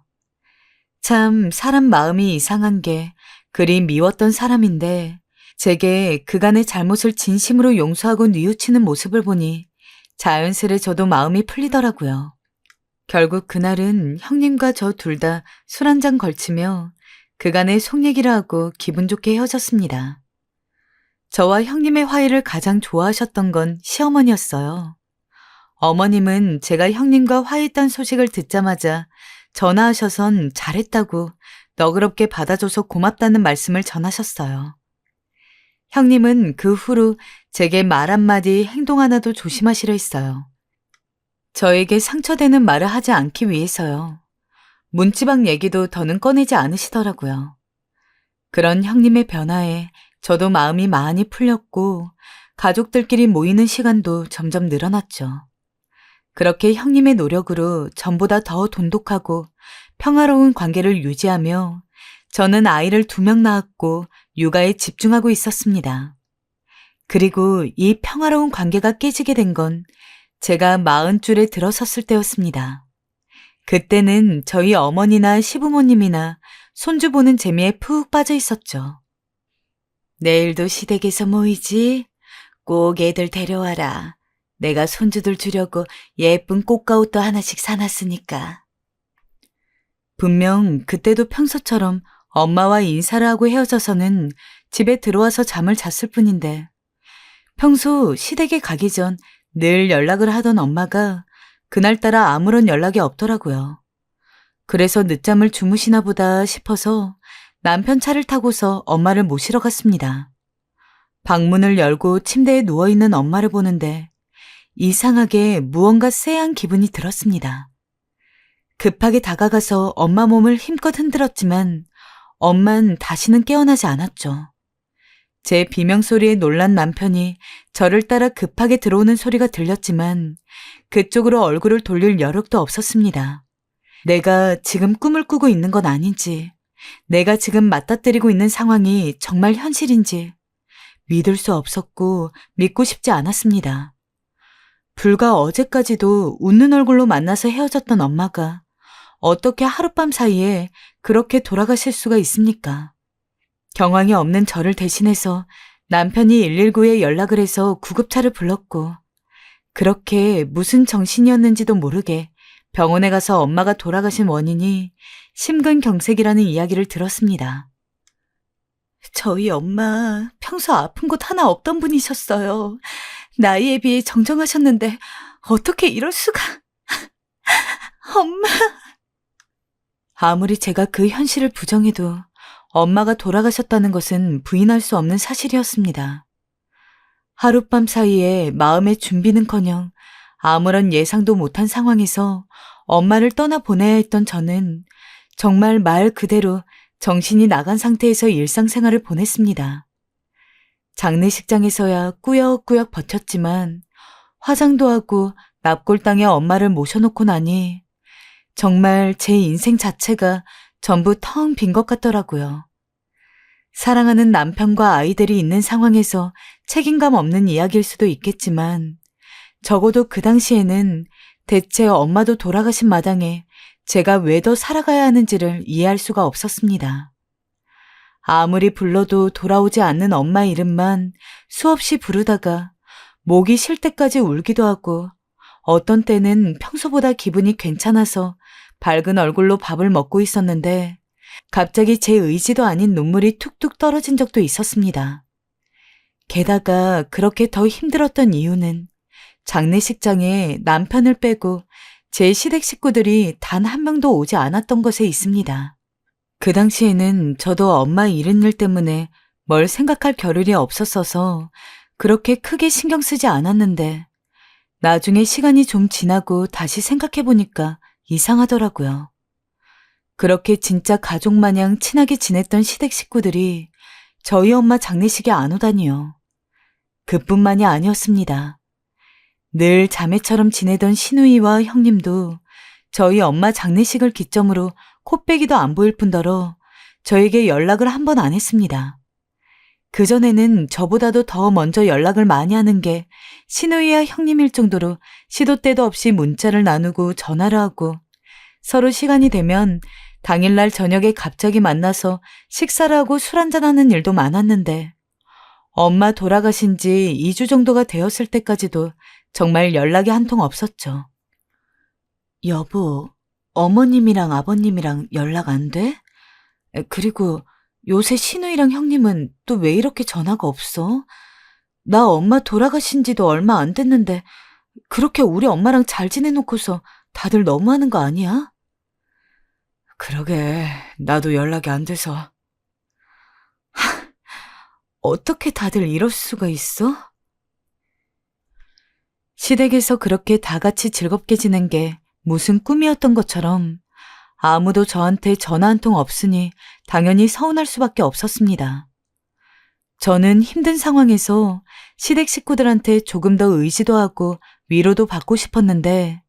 참 사람 마음이 이상한 게 그리 미웠던 사람인데 제게 그간의 잘못을 진심으로 용서하고 뉘우치는 모습을 보니 자연스레 저도 마음이 풀리더라고요. 결국 그날은 형님과 저 둘 다 술 한 잔 걸치며 그간의 속 얘기를 하고 기분 좋게 헤어졌습니다. 저와 형님의 화해를 가장 좋아하셨던 건 시어머니였어요. 어머님은 제가 형님과 화해했다는 소식을 듣자마자 전화하셔선 잘했다고 너그럽게 받아줘서 고맙다는 말씀을 전하셨어요. 형님은 그 후로 제게 말 한마디 행동 하나도 조심하시려 했어요. 저에게 상처되는 말을 하지 않기 위해서요. 문지방 얘기도 더는 꺼내지 않으시더라고요. 그런 형님의 변화에 저도 마음이 많이 풀렸고 가족들끼리 모이는 시간도 점점 늘어났죠. 그렇게 형님의 노력으로 전보다 더 돈독하고 평화로운 관계를 유지하며 저는 아이를 2명 낳았고 육아에 집중하고 있었습니다. 그리고 이 평화로운 관계가 깨지게 된 건 제가 40줄에 들어섰을 때였습니다. 그때는 저희 어머니나 시부모님이나 손주 보는 재미에 푹 빠져 있었죠. 내일도 시댁에서 모이지? 꼭 애들 데려와라. 내가 손주들 주려고 예쁜 꽃가옷도 하나씩 사놨으니까. 분명 그때도 평소처럼 엄마와 인사를 하고 헤어져서는 집에 들어와서 잠을 잤을 뿐인데 평소 시댁에 가기 전 늘 연락을 하던 엄마가 그날따라 아무런 연락이 없더라고요. 그래서 늦잠을 주무시나 보다 싶어서 남편 차를 타고서 엄마를 모시러 갔습니다. 방문을 열고 침대에 누워있는 엄마를 보는데 이상하게 무언가 쎄한 기분이 들었습니다. 급하게 다가가서 엄마 몸을 힘껏 흔들었지만 엄만 다시는 깨어나지 않았죠. 제 비명소리에 놀란 남편이 저를 따라 급하게 들어오는 소리가 들렸지만 그쪽으로 얼굴을 돌릴 여력도 없었습니다. 내가 지금 꿈을 꾸고 있는 건 아닌지, 내가 지금 맞닥뜨리고 있는 상황이 정말 현실인지 믿을 수 없었고 믿고 싶지 않았습니다. 불과 어제까지도 웃는 얼굴로 만나서 헤어졌던 엄마가 어떻게 하룻밤 사이에 그렇게 돌아가실 수가 있습니까? 경황이 없는 저를 대신해서 남편이 119에 연락을 해서 구급차를 불렀고 그렇게 무슨 정신이었는지도 모르게 병원에 가서 엄마가 돌아가신 원인이 심근경색이라는 이야기를 들었습니다. 저희 엄마 평소 아픈 곳 하나 없던 분이셨어요. 나이에 비해 정정하셨는데 어떻게 이럴 수가. 엄마. 아무리 제가 그 현실을 부정해도 엄마가 돌아가셨다는 것은 부인할 수 없는 사실이었습니다. 하룻밤 사이에 마음의 준비는커녕 아무런 예상도 못한 상황에서 엄마를 떠나보내야 했던 저는 정말 말 그대로 정신이 나간 상태에서 일상생활을 보냈습니다. 장례식장에서야 꾸역꾸역 버텼지만 화장도 하고 납골당에 엄마를 모셔놓고 나니 정말 제 인생 자체가 전부 텅 빈 것 같더라고요. 사랑하는 남편과 아이들이 있는 상황에서 책임감 없는 이야기일 수도 있겠지만 적어도 그 당시에는 대체 엄마도 돌아가신 마당에 제가 왜 더 살아가야 하는지를 이해할 수가 없었습니다. 아무리 불러도 돌아오지 않는 엄마 이름만 수없이 부르다가 목이 쉴 때까지 울기도 하고 어떤 때는 평소보다 기분이 괜찮아서 밝은 얼굴로 밥을 먹고 있었는데 갑자기 제 의지도 아닌 눈물이 툭툭 떨어진 적도 있었습니다. 게다가 그렇게 더 힘들었던 이유는 장례식장에 남편을 빼고 제 시댁 식구들이 단 한 명도 오지 않았던 것에 있습니다. 그 당시에는 저도 엄마 잃은 일 때문에 뭘 생각할 겨를이 없었어서 그렇게 크게 신경 쓰지 않았는데 나중에 시간이 좀 지나고 다시 생각해보니까 이상하더라고요. 그렇게 진짜 가족 마냥 친하게 지냈던 시댁 식구들이 저희 엄마 장례식에 안 오다니요. 그뿐만이 아니었습니다. 늘 자매처럼 지내던 시누이와 형님도 저희 엄마 장례식을 기점으로 코빼기도 안 보일 뿐더러 저에게 연락을 한 번 안 했습니다. 그전에는 저보다도 더 먼저 연락을 많이 하는 게 시누이와 형님일 정도로 시도 때도 없이 문자를 나누고 전화를 하고 서로 시간이 되면 당일날 저녁에 갑자기 만나서 식사를 하고 술 한잔하는 일도 많았는데 엄마 돌아가신 지 2주 정도가 되었을 때까지도 정말 연락이 한 통 없었죠. 여보, 어머님이랑 아버님이랑 연락 안 돼? 그리고 요새 시누이랑 형님은 또 왜 이렇게 전화가 없어? 나 엄마 돌아가신 지도 얼마 안 됐는데 그렇게 우리 엄마랑 잘 지내놓고서 다들 너무하는 거 아니야? 그러게, 나도 연락이 안 돼서. 어떻게 다들 이럴 수가 있어? 시댁에서 그렇게 다 같이 즐겁게 지낸 게 무슨 꿈이었던 것처럼 아무도 저한테 전화 한 통 없으니 당연히 서운할 수밖에 없었습니다. 저는 힘든 상황에서 시댁 식구들한테 조금 더 의지도 하고 위로도 받고 싶었는데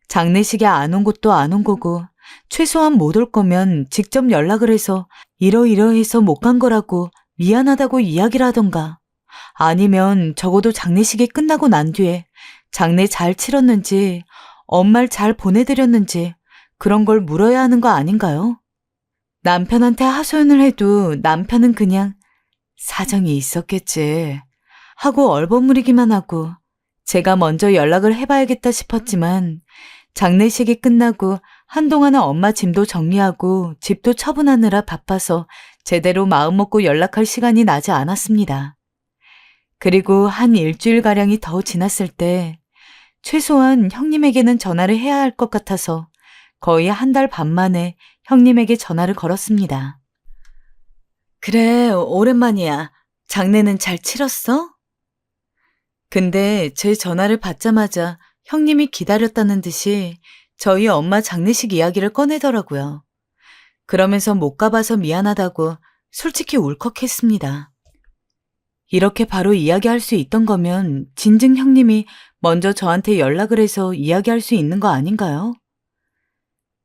장례식에 안 온 것도 안 온 거고 최소한 못 올 거면 직접 연락을 해서 이러이러해서 못 간 거라고 미안하다고 이야기를 하던가 아니면 적어도 장례식이 끝나고 난 뒤에 장례 잘 치렀는지 엄마를 잘 보내드렸는지 그런 걸 물어야 하는 거 아닌가요? 남편한테 하소연을 해도 남편은 그냥 사정이 있었겠지 하고 얼버무리기만 하고 제가 먼저 연락을 해봐야겠다 싶었지만 장례식이 끝나고 한동안은 엄마 짐도 정리하고 집도 처분하느라 바빠서 제대로 마음먹고 연락할 시간이 나지 않았습니다. 그리고 한 일주일가량이 더 지났을 때 최소한 형님에게는 전화를 해야 할 것 같아서 거의 한 달 반 만에 형님에게 전화를 걸었습니다. 그래, 오랜만이야. 장례는 잘 치렀어? 근데 제 전화를 받자마자 형님이 기다렸다는 듯이 저희 엄마 장례식 이야기를 꺼내더라고요. 그러면서 못 가봐서 미안하다고 솔직히 울컥했습니다. 이렇게 바로 이야기할 수 있던 거면 진즉 형님이 먼저 저한테 연락을 해서 이야기할 수 있는 거 아닌가요?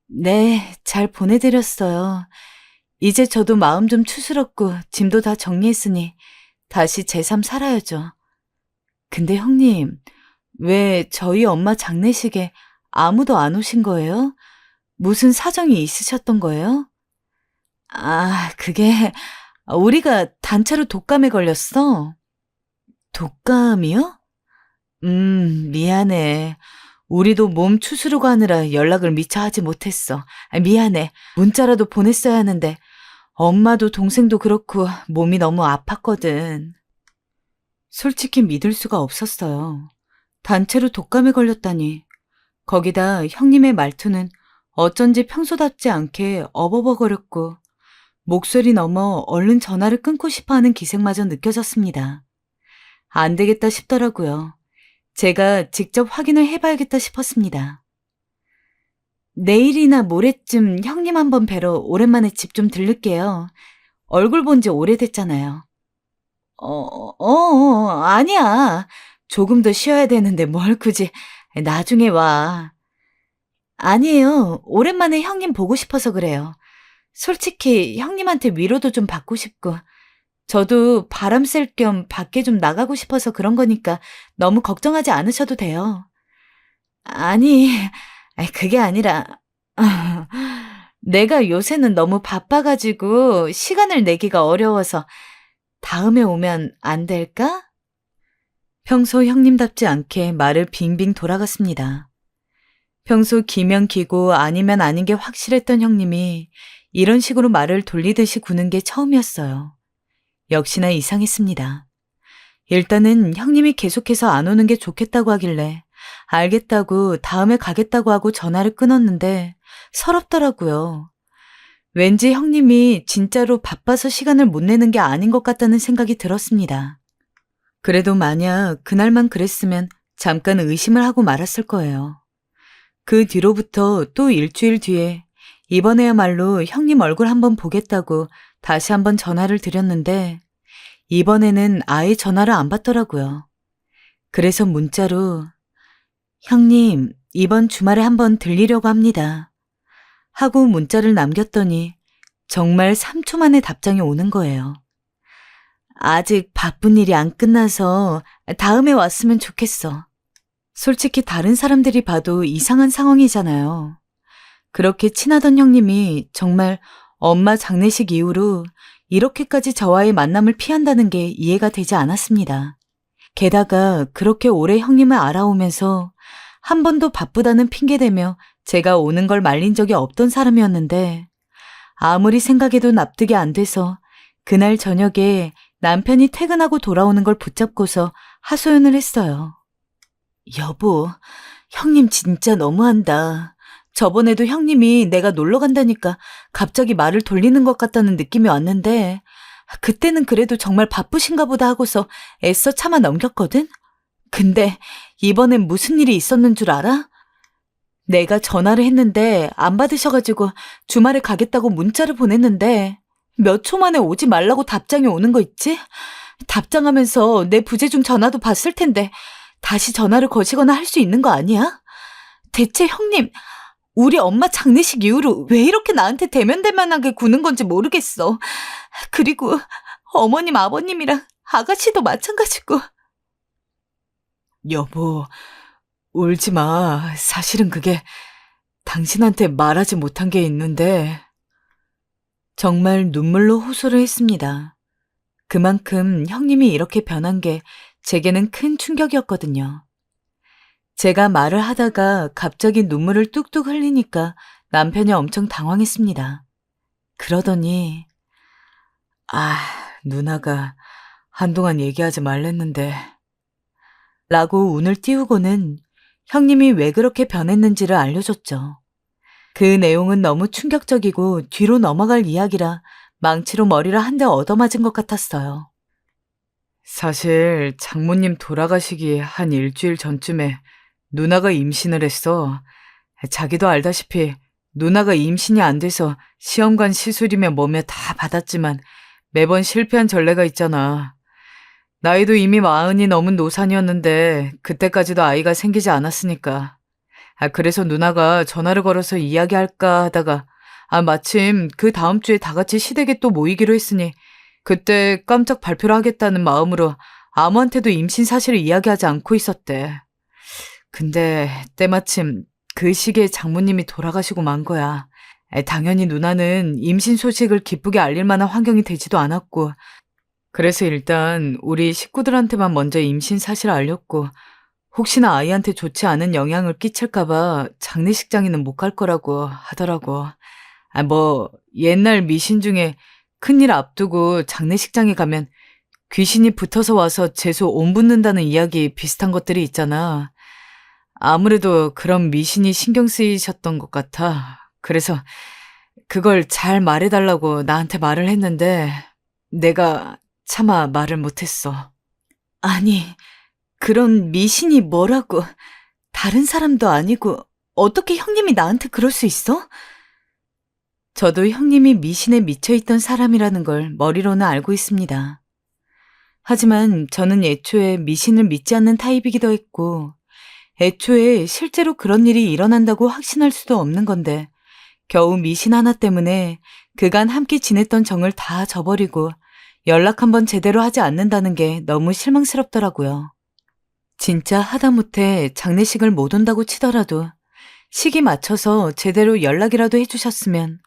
네, 잘 보내드렸어요. 이제 저도 마음 좀 추스럽고 짐도 다 정리했으니 다시 제 삶 살아야죠. 근데 형님, 왜 저희 엄마 장례식에 아무도 안 오신 거예요? 무슨 사정이 있으셨던 거예요? 아, 그게 우리가 단체로 독감에 걸렸어. 독감이요? 미안해. 우리도 몸 추스르고 하느라 연락을 미처 하지 못했어. 미안해. 문자라도 보냈어야 하는데 엄마도 동생도 그렇고 몸이 너무 아팠거든. 솔직히 믿을 수가 없었어요. 단체로 독감에 걸렸다니. 거기다 형님의 말투는 어쩐지 평소답지 않게 어버버거렸고 목소리 넘어 얼른 전화를 끊고 싶어하는 기색마저 느껴졌습니다. 안 되겠다 싶더라고요. 제가 직접 확인을 해봐야겠다 싶었습니다. 내일이나 모레쯤 형님 한번 뵈러 오랜만에 집 좀 들를게요. 얼굴 본 지 오래됐잖아요. 아니야. 조금 더 쉬어야 되는데 뭘 굳이 나중에 와. 아니에요. 오랜만에 형님 보고 싶어서 그래요. 솔직히 형님한테 위로도 좀 받고 싶고 저도 바람 쐴 겸 밖에 좀 나가고 싶어서 그런 거니까 너무 걱정하지 않으셔도 돼요. 아니, 그게 아니라 내가 요새는 너무 바빠가지고 시간을 내기가 어려워서 다음에 오면 안 될까? 평소 형님답지 않게 말을 빙빙 돌아갔습니다. 평소 기면 기고 아니면 아닌 게 확실했던 형님이 이런 식으로 말을 돌리듯이 구는 게 처음이었어요. 역시나 이상했습니다. 일단은 형님이 계속해서 안 오는 게 좋겠다고 하길래 알겠다고 다음에 가겠다고 하고 전화를 끊었는데 서럽더라고요. 왠지 형님이 진짜로 바빠서 시간을 못 내는 게 아닌 것 같다는 생각이 들었습니다. 그래도 만약 그날만 그랬으면 잠깐 의심을 하고 말았을 거예요. 그 뒤로부터 또 일주일 뒤에 이번에야말로 형님 얼굴 한번 보겠다고 다시 한번 전화를 드렸는데 이번에는 아예 전화를 안 받더라고요. 그래서 문자로 형님, 이번 주말에 한번 들리려고 합니다. 하고 문자를 남겼더니 정말 3초 만에 답장이 오는 거예요. 아직 바쁜 일이 안 끝나서 다음에 왔으면 좋겠어. 솔직히 다른 사람들이 봐도 이상한 상황이잖아요. 그렇게 친하던 형님이 정말 엄마 장례식 이후로 이렇게까지 저와의 만남을 피한다는 게 이해가 되지 않았습니다. 게다가 그렇게 오래 형님을 알아오면서 한 번도 바쁘다는 핑계대며 제가 오는 걸 말린 적이 없던 사람이었는데 아무리 생각해도 납득이 안 돼서 그날 저녁에 남편이 퇴근하고 돌아오는 걸 붙잡고서 하소연을 했어요. 여보, 형님 진짜 너무한다. 저번에도 형님이 내가 놀러 간다니까 갑자기 말을 돌리는 것 같다는 느낌이 왔는데 그때는 그래도 정말 바쁘신가 보다 하고서 애써 참아 넘겼거든? 근데 이번엔 무슨 일이 있었는 줄 알아? 내가 전화를 했는데 안 받으셔가지고 주말에 가겠다고 문자를 보냈는데 몇 초 만에 오지 말라고 답장이 오는 거 있지? 답장하면서 내 부재중 전화도 봤을 텐데 다시 전화를 거시거나 할 수 있는 거 아니야? 대체 형님, 우리 엄마 장례식 이후로 왜 이렇게 나한테 대면대면하게 구는 건지 모르겠어. 그리고 어머님, 아버님이랑 아가씨도 마찬가지고. 여보, 울지 마. 사실은 그게 당신한테 말하지 못한 게 있는데. 정말 눈물로 호소를 했습니다. 그만큼 형님이 이렇게 변한 게 제게는 큰 충격이었거든요. 제가 말을 하다가 갑자기 눈물을 뚝뚝 흘리니까 남편이 엄청 당황했습니다. 그러더니 누나가 한동안 얘기하지 말랬는데 라고 운을 띄우고는 형님이 왜 그렇게 변했는지를 알려줬죠. 그 내용은 너무 충격적이고 뒤로 넘어갈 이야기라 망치로 머리를 한 대 얻어맞은 것 같았어요. 사실 장모님 돌아가시기 한 일주일 전쯤에 누나가 임신을 했어. 자기도 알다시피 누나가 임신이 안 돼서 시험관 시술이며 뭐며 다 받았지만 매번 실패한 전례가 있잖아. 나이도 이미 40이 넘은 노산이었는데 그때까지도 아이가 생기지 않았으니까. 그래서 누나가 전화를 걸어서 이야기할까 하다가 마침 그 다음 주에 다 같이 시댁에 또 모이기로 했으니 그때 깜짝 발표를 하겠다는 마음으로 아무한테도 임신 사실을 이야기하지 않고 있었대. 근데 때마침 그 시기에 장모님이 돌아가시고 만 거야. 당연히 누나는 임신 소식을 기쁘게 알릴 만한 환경이 되지도 않았고, 그래서 일단 우리 식구들한테만 먼저 임신 사실을 알렸고 혹시나 아이한테 좋지 않은 영향을 끼칠까봐 장례식장에는 못 갈 거라고 하더라고. 옛날 미신 중에 큰일 앞두고 장례식장에 가면 귀신이 붙어서 와서 재수 온 붓는다는 이야기 비슷한 것들이 있잖아. 아무래도 그런 미신이 신경 쓰이셨던 것 같아. 그래서 그걸 잘 말해달라고 나한테 말을 했는데 내가 차마 말을 못했어. 아니, 그런 미신이 뭐라고. 다른 사람도 아니고 어떻게 형님이 나한테 그럴 수 있어? 저도 형님이 미신에 미쳐있던 사람이라는 걸 머리로는 알고 있습니다. 하지만 저는 애초에 미신을 믿지 않는 타입이기도 했고 애초에 실제로 그런 일이 일어난다고 확신할 수도 없는 건데 겨우 미신 하나 때문에 그간 함께 지냈던 정을 다 저버리고 연락 한번 제대로 하지 않는다는 게 너무 실망스럽더라고요. 진짜 하다못해 장례식을 못 온다고 치더라도 시기 맞춰서 제대로 연락이라도 해주셨으면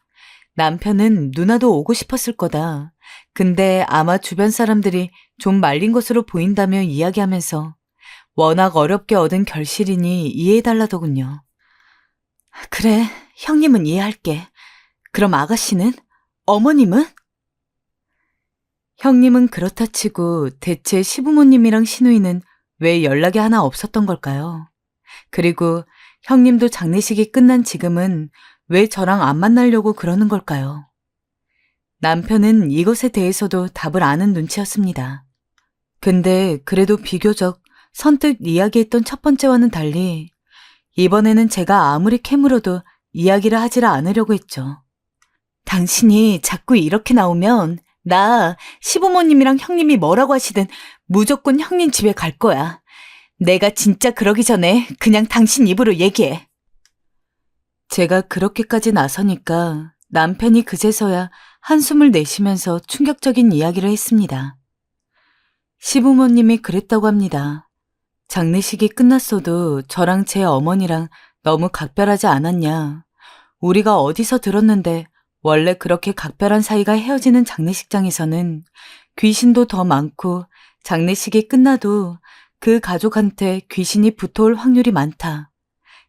남편은 누나도 오고 싶었을 거다. 근데 아마 주변 사람들이 좀 말린 것으로 보인다며 이야기하면서 워낙 어렵게 얻은 결실이니 이해해달라더군요. 그래, 형님은 이해할게. 그럼 아가씨는? 어머님은? 형님은 그렇다 치고 대체 시부모님이랑 시누이는 왜 연락이 하나 없었던 걸까요? 그리고 형님도 장례식이 끝난 지금은 왜 저랑 안 만나려고 그러는 걸까요? 남편은 이것에 대해서도 답을 아는 눈치였습니다. 근데 그래도 비교적 선뜻 이야기했던 첫 번째와는 달리 이번에는 제가 아무리 캐물어도 이야기를 하지를 않으려고 했죠. 당신이 자꾸 이렇게 나오면 나 시부모님이랑 형님이 뭐라고 하시든 무조건 형님 집에 갈 거야. 내가 진짜 그러기 전에 그냥 당신 입으로 얘기해. 제가 그렇게까지 나서니까 남편이 그제서야 한숨을 내쉬면서 충격적인 이야기를 했습니다. 시부모님이 그랬다고 합니다. 장례식이 끝났어도 저랑 제 어머니랑 너무 각별하지 않았냐. 우리가 어디서 들었는데 원래 그렇게 각별한 사이가 헤어지는 장례식장에서는 귀신도 더 많고 장례식이 끝나도 그 가족한테 귀신이 붙어올 확률이 많다.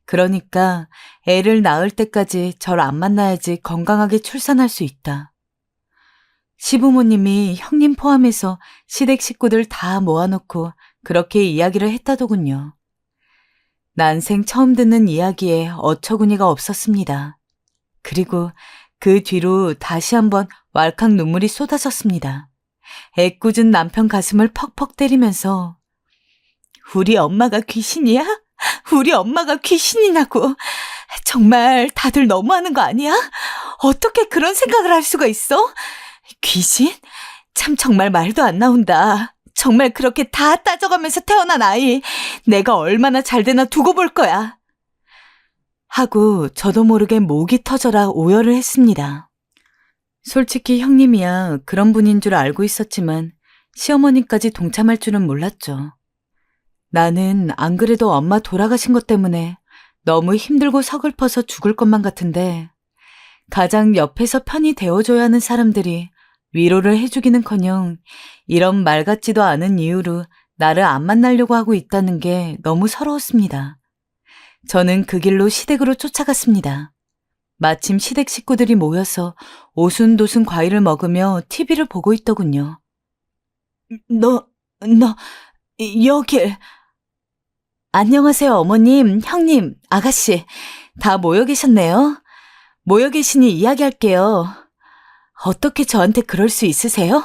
그러니까 애를 낳을 때까지 절 안 만나야지 건강하게 출산할 수 있다. 시부모님이 형님 포함해서 시댁 식구들 다 모아놓고 그렇게 이야기를 했다더군요. 난생 처음 듣는 이야기에 어처구니가 없었습니다. 그리고 그 뒤로 다시 한번 왈칵 눈물이 쏟아졌습니다. 애꿎은 남편 가슴을 퍽퍽 때리면서 우리 엄마가 귀신이야? 우리 엄마가 귀신이냐고. 정말 다들 너무하는 거 아니야? 어떻게 그런 생각을 할 수가 있어? 귀신? 참 정말 말도 안 나온다. 정말 그렇게 다 따져가면서 태어난 아이 내가 얼마나 잘 되나 두고 볼 거야. 하고 저도 모르게 목이 터져라 오열을 했습니다. 솔직히 형님이야 그런 분인 줄 알고 있었지만 시어머니까지 동참할 줄은 몰랐죠. 나는 안 그래도 엄마 돌아가신 것 때문에 너무 힘들고 서글퍼서 죽을 것만 같은데 가장 옆에서 편히 대어줘야 하는 사람들이 위로를 해주기는커녕 이런 말 같지도 않은 이유로 나를 안 만나려고 하고 있다는 게 너무 서러웠습니다. 저는 그 길로 시댁으로 쫓아갔습니다. 마침 시댁 식구들이 모여서 오순도순 과일을 먹으며 TV를 보고 있더군요. 너 여길. 안녕하세요, 어머님, 형님, 아가씨. 다 모여 계셨네요. 모여 계시니 이야기할게요. 어떻게 저한테 그럴 수 있으세요?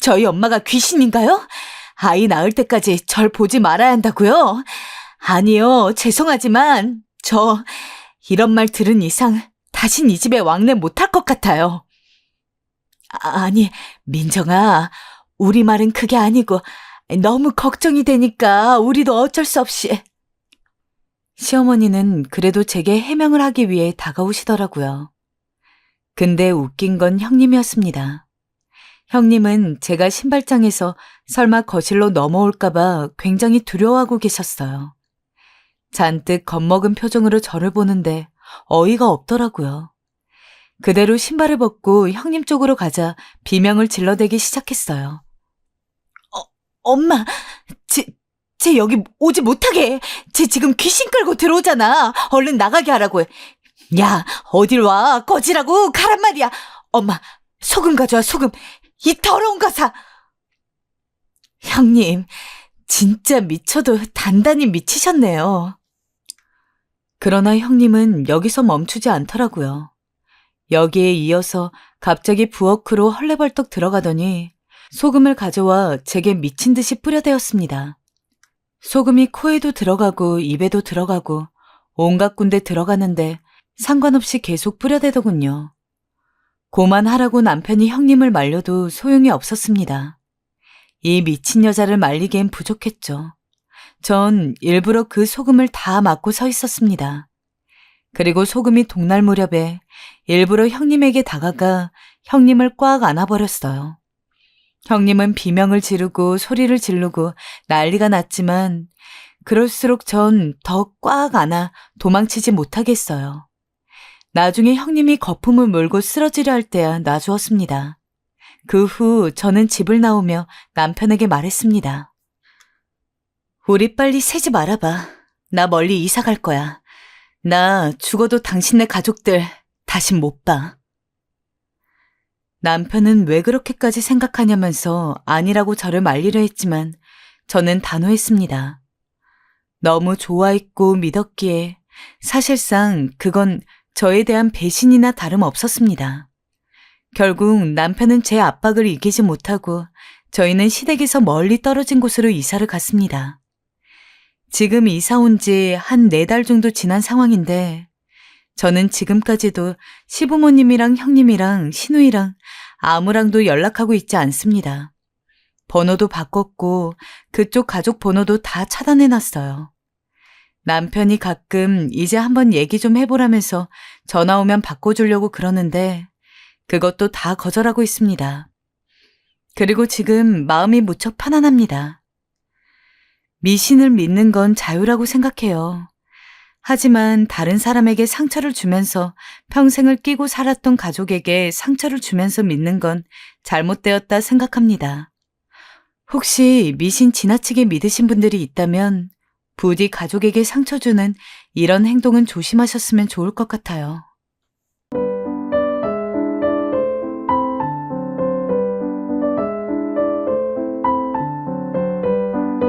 저희 엄마가 귀신인가요? 아이 낳을 때까지 절 보지 말아야 한다고요? 아니요, 죄송하지만 저 이런 말 들은 이상 다신 이 집에 왕래 못할 것 같아요. 아니, 민정아, 우리 말은 그게 아니고 너무 걱정이 되니까 우리도 어쩔 수 없이. 시어머니는 그래도 제게 해명을 하기 위해 다가오시더라고요. 근데 웃긴 건 형님이었습니다. 형님은 제가 신발장에서 설마 거실로 넘어올까봐 굉장히 두려워하고 계셨어요. 잔뜩 겁먹은 표정으로 저를 보는데 어이가 없더라고요. 그대로 신발을 벗고 형님 쪽으로 가자 비명을 질러대기 시작했어요. 엄마, 제 쟤 여기 오지 못하게 해. 쟤 지금 귀신 끌고 들어오잖아. 얼른 나가게 하라고 해. 야, 어딜 와. 꺼지라고 가란 말이야. 엄마, 소금 가져와, 소금. 이 더러운 거사. 형님, 진짜 미쳐도 단단히 미치셨네요. 그러나 형님은 여기서 멈추지 않더라고요. 여기에 이어서 갑자기 부엌으로 헐레벌떡 들어가더니 소금을 가져와 제게 미친 듯이 뿌려대었습니다. 소금이 코에도 들어가고 입에도 들어가고 온갖 군데 들어가는데 상관없이 계속 뿌려대더군요. 고만하라고 남편이 형님을 말려도 소용이 없었습니다. 이 미친 여자를 말리기엔 부족했죠. 전 일부러 그 소금을 다 맞고 서 있었습니다. 그리고 소금이 동날 무렵에 일부러 형님에게 다가가 형님을 꽉 안아버렸어요. 형님은 비명을 지르고 소리를 지르고 난리가 났지만 그럴수록 전 더 꽉 안아 도망치지 못하겠어요. 나중에 형님이 거품을 물고 쓰러지려 할 때야 놔주었습니다. 그 후 저는 집을 나오며 남편에게 말했습니다. 우리 빨리 새지 말아봐. 나 멀리 이사 갈 거야. 나 죽어도 당신네 가족들 다신 못 봐. 남편은 왜 그렇게까지 생각하냐면서 아니라고 저를 말리려 했지만 저는 단호했습니다. 너무 좋아했고 믿었기에 사실상 그건 저에 대한 배신이나 다름없었습니다. 결국 남편은 제 압박을 이기지 못하고 저희는 시댁에서 멀리 떨어진 곳으로 이사를 갔습니다. 지금 이사 온 지 한 4달 정도 지난 상황인데 저는 지금까지도 시부모님이랑 형님이랑 시누이랑 아무랑도 연락하고 있지 않습니다. 번호도 바꿨고 그쪽 가족 번호도 다 차단해놨어요. 남편이 가끔 이제 한번 얘기 좀 해보라면서 전화 오면 바꿔주려고 그러는데 그것도 다 거절하고 있습니다. 그리고 지금 마음이 무척 편안합니다. 미신을 믿는 건 자유라고 생각해요. 하지만 다른 사람에게 상처를 주면서 평생을 끼고 살았던 가족에게 상처를 주면서 믿는 건 잘못되었다 생각합니다. 혹시 미신 지나치게 믿으신 분들이 있다면 부디 가족에게 상처 주는 이런 행동은 조심하셨으면 좋을 것 같아요.